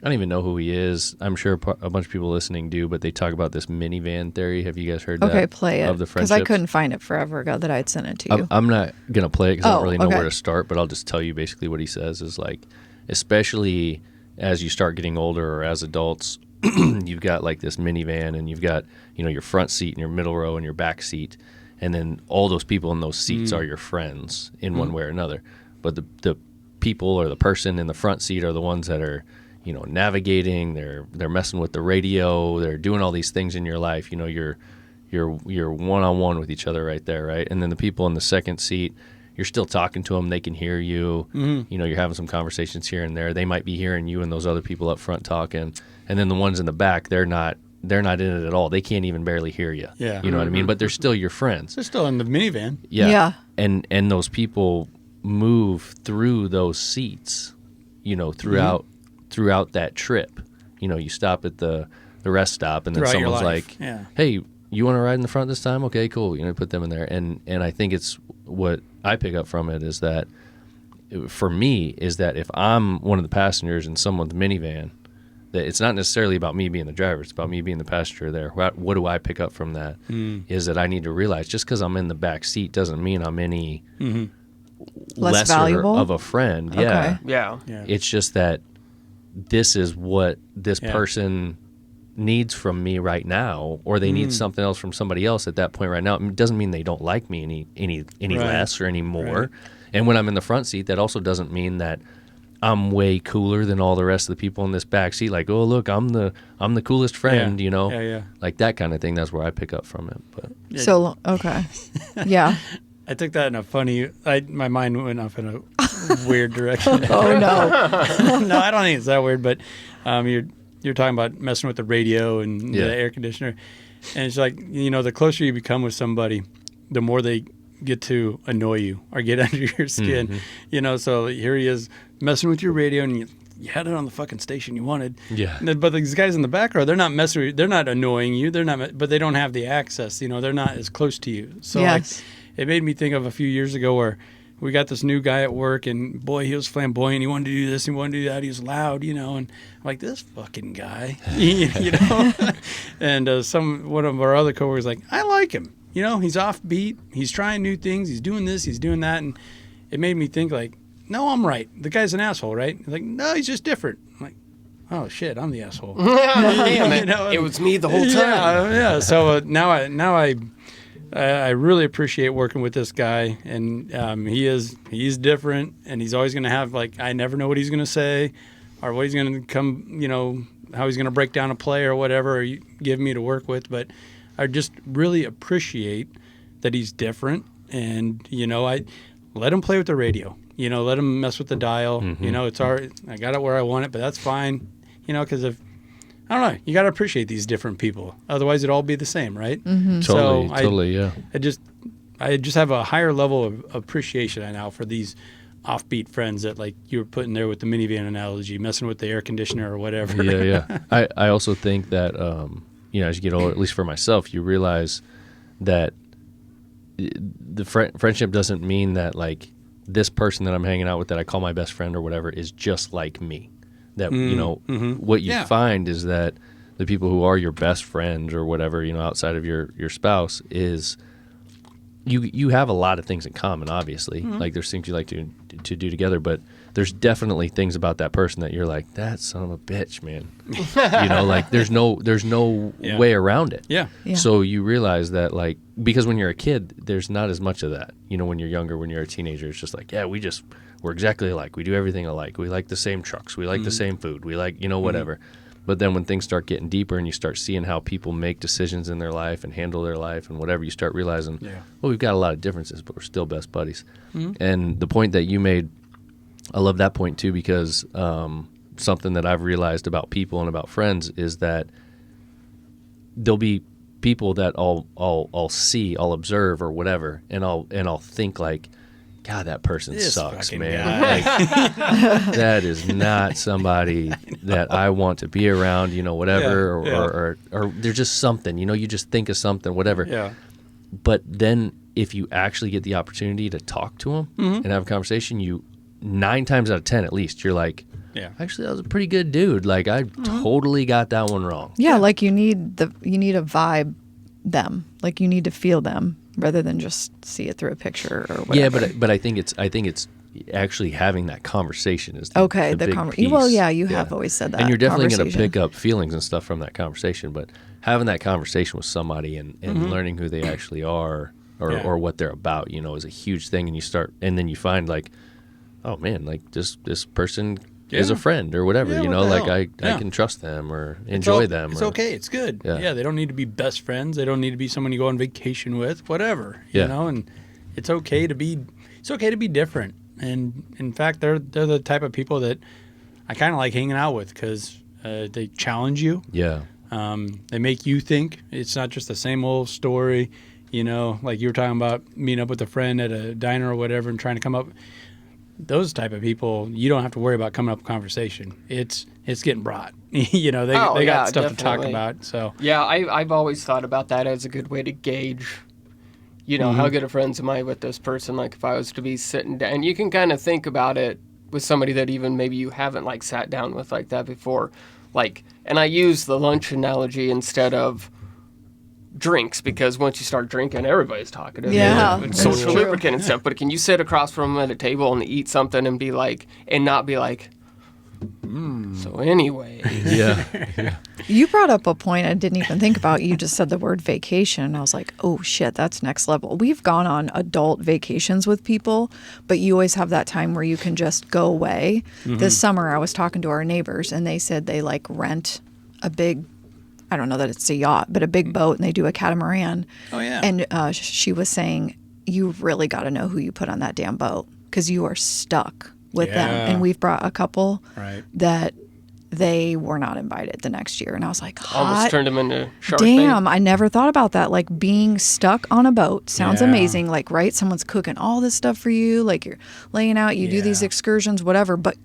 I don't even know who he is. I'm sure a bunch of people listening do, but they talk about this minivan theory. Have you guys heard that? Okay, play it. Of the Because friendships? I couldn't find it forever ago that I'd sent it to you. I'm not going to play it because I don't really know okay. where to start, but I'll just tell you basically what he says is like, especially as you start getting older or as adults, you've got like this minivan and you've got, your front seat and your middle row and your back seat. And then all those people in those seats are your friends in one way or another. But the people or the person in the front seat are the ones that are, navigating, they're messing with the radio, they're doing all these things in your life. You're one-on-one with each other right there, right? And then the people in the second seat, you're still talking to them, they can hear you. You're having some conversations here and there. They might be hearing you and those other people up front talking. And then the ones in the back, they're not in it at all. They can't even barely hear you. Yeah. You know what I mean? But they're still your friends. They're still in the minivan. Yeah. Yeah. And those people move through those seats, throughout that trip. You stop at the rest stop and then Throughout your someone's life. like, hey, you want to ride in the front this time? Okay, cool. Put them in there. And I think it's what I pick up from it is that for me is that if I'm one of the passengers in someone's minivan, that it's not necessarily about me being the driver. It's about me being the passenger there. What do I pick up from that? Is that I need to realize just because I'm in the back seat doesn't mean I'm any Less lesser valuable? of a friend. Okay. Yeah. Yeah. Yeah. It's just that this is what this person needs from me right now, or they need something else from somebody else at that point right now. It doesn't mean they don't like me any Right. less or any more. Right. And when I'm in the front seat, that also doesn't mean that I'm way cooler than all the rest of the people in this back seat. Like, oh look, I'm the coolest friend, Yeah. Yeah. like that kind of thing. That's where I pick up from it. But So, okay. Yeah. I took that in a funny. My mind went off in a weird direction. Oh, no. No, I don't think it's that weird. But you're talking about messing with the radio and Yeah. the air conditioner, and it's like the closer you become with somebody, the more they get to annoy you or get under your skin. So here he is messing with your radio, and you had it on the fucking station you wanted. Yeah. But these guys in the back row, they're not messing with you. They're not annoying you. They're not, but they don't have the access. They're not as close to you. So Yes. it made me think of a few years ago where we got this new guy at work, and boy, he was flamboyant. He wanted to do this, he wanted to do that. He was loud, and I'm like, this fucking guy, And one of our other coworkers like, I like him. He's offbeat. He's trying new things. He's doing this. He's doing that, and it made me think like, no, I'm right. The guy's an asshole, right? He's like, no, he's just different. I'm like, oh shit, I'm the asshole. Damn it. It was me the whole time. Yeah. So now I really appreciate working with this guy, and he's different, and he's always going to have I never know what he's going to say, or what he's going to come, how he's going to break down a play or whatever, or you give me to work with. But I just really appreciate that he's different, and I let him play with the radio, let him mess with the dial. It's I got it where I want it, but that's fine, because if I don't know. You got to appreciate these different people. Otherwise, it'd all be the same, right? Totally, yeah. I just have a higher level of appreciation now for these offbeat friends that you were putting there with the minivan analogy, messing with the air conditioner or whatever. Yeah. I also think that as you get older, at least for myself, you realize that the friendship doesn't mean that this person that I'm hanging out with that I call my best friend or whatever is just like me. That what you find is that the people who are your best friends or whatever, outside of your spouse, is you have a lot of things in common. Obviously, there's things you like to do together, but there's definitely things about that person that you're like, that son of a bitch, man. There's no way around it. Yeah. So you realize that because when you're a kid, there's not as much of that. When you're younger, when you're a teenager, it's just we're exactly alike. We do everything alike. We like the same trucks. We like the same food. We like, whatever. But then when things start getting deeper and you start seeing how people make decisions in their life and handle their life and whatever, you start realizing, well, we've got a lot of differences, but we're still best buddies. And the point that you made, I love that point too, because something that I've realized about people and about friends is that there'll be people that I'll see, I'll observe or whatever, and I'll think God, that person This sucks, fucking man. guy. Like, that is not somebody that I want to be around, whatever, or there's just something, you just think of something, whatever. Yeah. But then if you actually get the opportunity to talk to them and have a conversation, 9 times out of 10 at least, you're like, Yeah. actually, that was a pretty good dude. Like, I totally got that one wrong. Yeah, like you need to vibe them. Like you need to feel them rather than just see it through a picture or whatever. Yeah, but I think it's actually having that conversation is the big piece. Well, yeah, you have always said that. And you're definitely going to conversation. pick up feelings and stuff from that conversation, but having that conversation with somebody and learning who they actually are or what they're about, is a huge thing. And then you find like, oh man, like this person is a friend or whatever, Yeah, like I Yeah. can trust them or enjoy them. It's or, okay. It's good. Yeah. Yeah. They don't need to be best friends. They don't need to be someone you go on vacation with. Whatever. Yeah. And it's okay to be different. And in fact, they're the type of people that I kind of like hanging out with because they challenge you. Yeah. They make you think. It's not just the same old story. Like you were talking about meeting up with a friend at a diner or whatever and trying to come up. Those type of people, you don't have to worry about coming up with conversation. It's getting brought. They got stuff to talk definitely. about. So Yeah, I've always thought about that as a good way to gauge, how good of friends am I with this person? Like if I was to be sitting down, and you can kind of think about it with somebody that even maybe you haven't like sat down with like that before. Like, and I use the lunch analogy instead of drinks because once you start drinking, everybody's talkative. Yeah, It's that's social true. lubricant and stuff. But can you sit across from them at a table and eat something and be like, and not be like, so anyway. Yeah. You brought up a point I didn't even think about. You just said the word vacation. And I was like, oh shit, that's next level. We've gone on adult vacations with people, but you always have that time where you can just go away. This summer, I was talking to our neighbors and they said they like rent a big, I don't know that it's a yacht, but a big boat and they do a catamaran. Oh, yeah. And she was saying, you really got to know who you put on that damn boat because you are stuck with them. Yeah. And we've brought a couple Right. that they were not invited the next year. And I was like, Almost hot turned them into Sharpe. damn, I never thought about that. Like being stuck on a boat sounds Yeah. amazing. Like, right? Someone's cooking all this stuff for you. Like you're laying out, you do these Yeah. excursions, whatever, but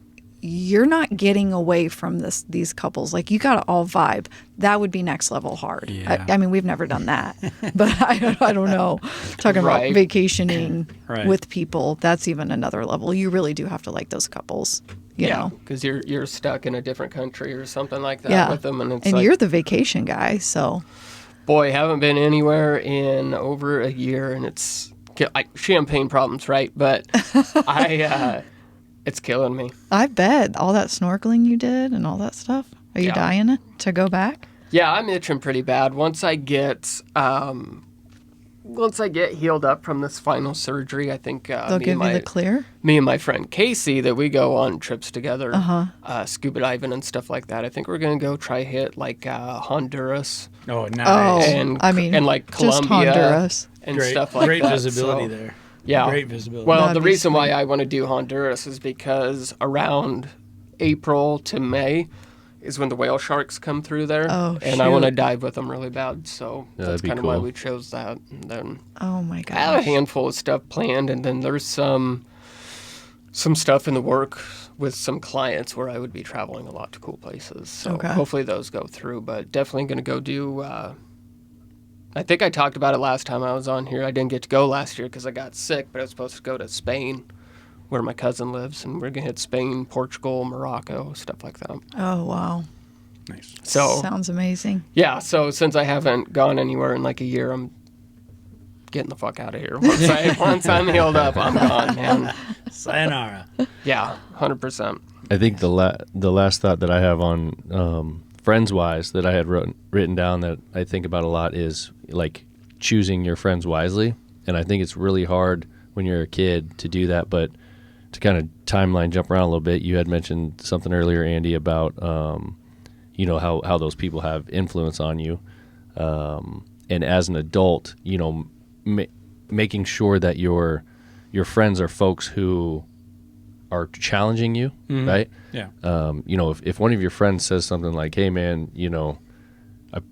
you're not getting away from these couples. Like you got to all vibe. That would be next level hard. Yeah. I mean, we've never done that, but I don't know. Talking Right. about vacationing Right. with people, that's even another level. You really do have to like those couples, you know? because you're stuck in a different country or something like that Yeah. with them, and it's And like, you're the vacation guy, so boy, haven't been anywhere in over a year, and it's like champagne problems, right? But it's killing me. I bet all that snorkeling you did and all that stuff. Are you Yeah. dying to go back? Yeah, I'm itching pretty bad. Once I get healed up from this final surgery, I think They'll give you the clear. me and my friend Casey that we go on trips together, Uh-huh. scuba diving and stuff like that. I think we're gonna go try hit like Honduras Oh, nice. Oh, and I mean, and like just Colombia Honduras. and great, stuff like great that. visibility So, there. Yeah, Great visibility. Well, That'd the be reason why sweet. I want to do Honduras is because around April to May is when the whale sharks come through there, Oh, and I want to shoot. dive with them really bad. So Yeah, that's that'd be kind of why cool. we chose that. And then Oh my I have a gosh. handful of stuff planned, and then there's some stuff in the work with some clients where I would be traveling a lot to cool places. So Okay. hopefully those go through. But definitely going to go do. I think I talked about it last time I was on here. I didn't get to go last year because I got sick, but I was supposed to go to Spain, where my cousin lives, and we're gonna hit Spain, Portugal, Morocco, stuff like that. Oh wow. Nice. So Sounds amazing. yeah, so since I haven't gone anywhere in like a year, I'm getting the fuck out of here. Once I'm healed up, I'm gone, man. Sayonara. Yeah, 100%. I think the last thought that I have on friends wise that I had written down that I think about a lot is like choosing your friends wisely, and I think it's really hard when you're a kid to do that. But to kind of timeline jump around a little bit, you had mentioned something earlier, Andy, about how those people have influence on you, and as an adult, making sure that your friends are folks who are challenging you, right? Yeah. If one of your friends says something like, "Hey, man,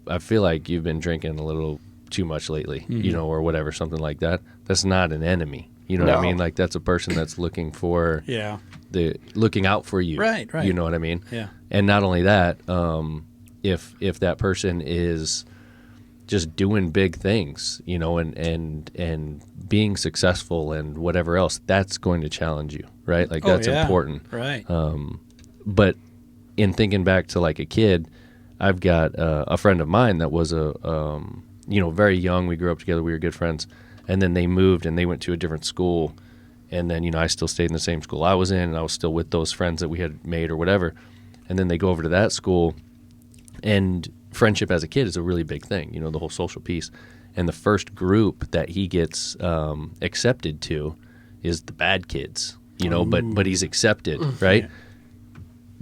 I feel like you've been drinking a little too much lately," or whatever, something like that. That's not an enemy. You know what I No. mean? Like that's a person that's looking for Yeah. looking out for you. Right. You know what I mean? Yeah. And not only that, if that person is just doing big things, you know, and being successful and whatever else, that's going to challenge you, right? Like that's important. Right. But in thinking back to like a kid, I've got a friend of mine that was very young. We grew up together. We were good friends. And then they moved and they went to a different school. And then, I still stayed in the same school I was in, and I was still with those friends that we had made or whatever. And then they go over to that school, and friendship as a kid is a really big thing, the whole social piece. And the first group that he gets accepted to is the bad kids, but he's accepted, right? Yeah.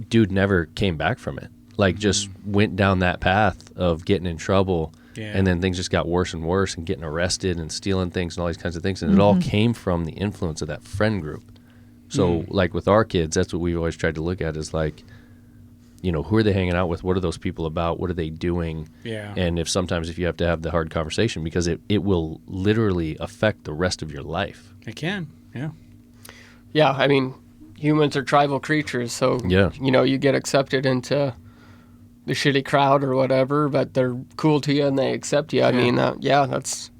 Dude never came back from it. Like just went down that path of getting in trouble. Yeah. And then things just got worse and worse and getting arrested and stealing things and all these kinds of things. And it all came from the influence of that friend group. So like with our kids, that's what we've always tried to look at is like, who are they hanging out with? What are those people about? What are they doing? Yeah. And if you have to have the hard conversation because it will literally affect the rest of your life. It can. Yeah. Yeah. I mean, humans are tribal creatures. So, you get accepted into the shitty crowd or whatever, but they're cool to you and they accept you. I mean, that's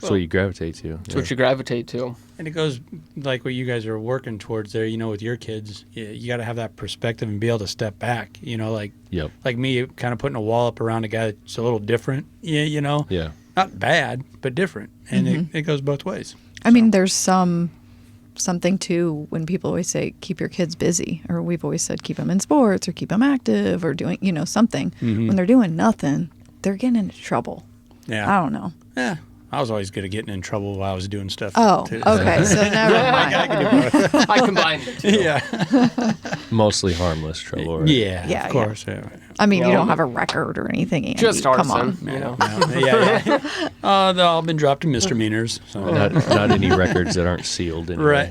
what you gravitate to. That's what you gravitate to. And it goes like what you guys are working towards there, with your kids. You got to have that perspective and be able to step back, like me kind of putting a wall up around a guy that's a little different, Yeah. Not bad, but different. And it goes both ways. I mean, there's something too when people always say keep your kids busy, or we've always said keep them in sports or keep them active or doing something. When they're doing nothing, they're getting into trouble. Yeah. I don't know. Yeah, I was always good at getting in trouble while I was doing stuff. Oh, too. okay. So never mind. I can do both. I combined it. Yeah. Mostly harmless trouble, right? Yeah, of course. Yeah. I mean, you don't have a record or anything, Andy. Just Come arson, on. Yeah. They've all been dropped to misdemeanors. So. Not any records that aren't sealed. Anyway. Right.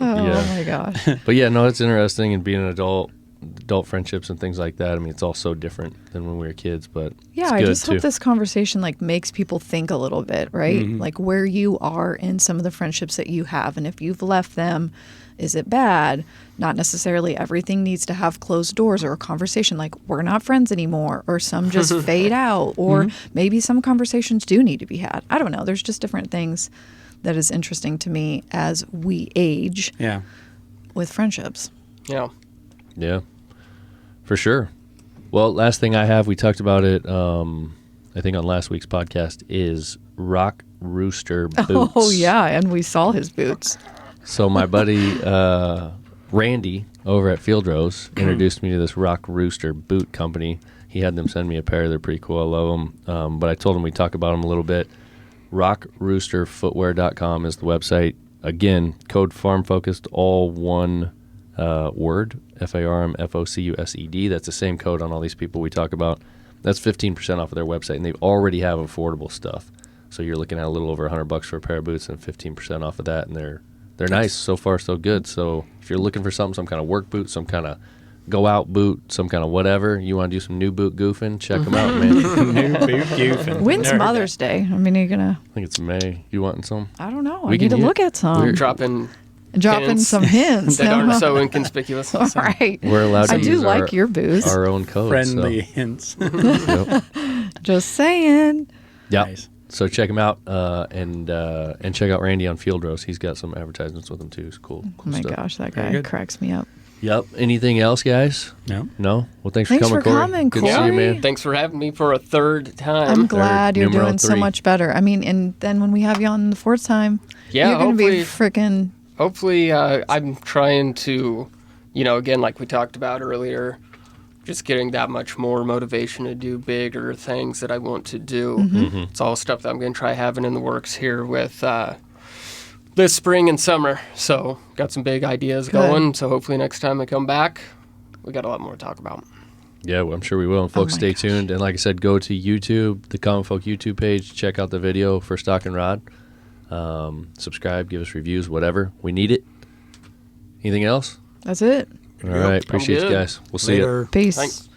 Oh my gosh. But yeah, no, it's interesting, and being an adult friendships and things like that. I mean, it's all so different than when we were kids, but yeah, it's I good just too. hope this conversation makes people think a little bit, right? Like where you are in some of the friendships that you have, and if you've left them, is it bad? Not necessarily everything needs to have closed doors or a conversation like we're not friends anymore, or some just fade out, or maybe some conversations do need to be had. I don't know. There's just different things that is interesting to me as we age with friendships. Yeah. Yeah, for sure. Well, last thing I have, we talked about it, I think on last week's podcast, is Rock Rooster boots. Oh, yeah, and we saw his boots. So my buddy Randy over at Field Rose introduced me to this Rock Rooster boot company. He had them send me a pair. They're pretty cool. I love them. But I told him we'd talk about them a little bit. RockRoosterFootwear.com is the website. Again, code FarmFocused, all one word, FARMFOCUSED. That's the same code on all these people we talk about. That's 15% off of their website, and they already have affordable stuff. So you're looking at a little over $100 for a pair of boots and 15% off of that, and they're nice. So far, so good. So if you're looking for something, some kind of work boot, some kind of go out boot, some kind of whatever, you want to do some new boot goofing, check them out, man. New boot goofing. When's Mother's Day? I mean, are you gonna? I think it's May. You wanting some? I don't know. We I need to can look at some. We're dropping hints some hints that aren't so inconspicuous. So. Right. We're allowed to I do use like your boots. our own code. Friendly hints. Yep. Just saying. Yep. Nice. So check him out and check out Randy on Field Roast. He's got some advertisements with him too. It's cool. Oh my stuff. gosh, that Very guy good. cracks me up. Yep. Anything else, guys? No. No? Well, thanks Thanks for for coming, Corey. coming, Good to see you, Corey. man. Thanks for having me for a third time. I'm glad you're numero doing so 3. much better. I mean, and then when we have you on the fourth time, Yeah, you're going to be hopefully- freaking. Hopefully, I'm trying to, again, like we talked about earlier, just getting that much more motivation to do bigger things that I want to do. It's all stuff that I'm going to try having in the works here with this spring and summer. So got some big ideas going. So hopefully next time I come back, we got a lot more to talk about. Yeah, well, I'm sure we will. And folks, my stay gosh. tuned. And like I said, go to YouTube, the Common Folk YouTube page. Check out the video for Stock and Rod. Subscribe, give us reviews, whatever. We need it. Anything else? That's it. All right. Appreciate you good. guys. We'll see you. Later. Peace. Thanks.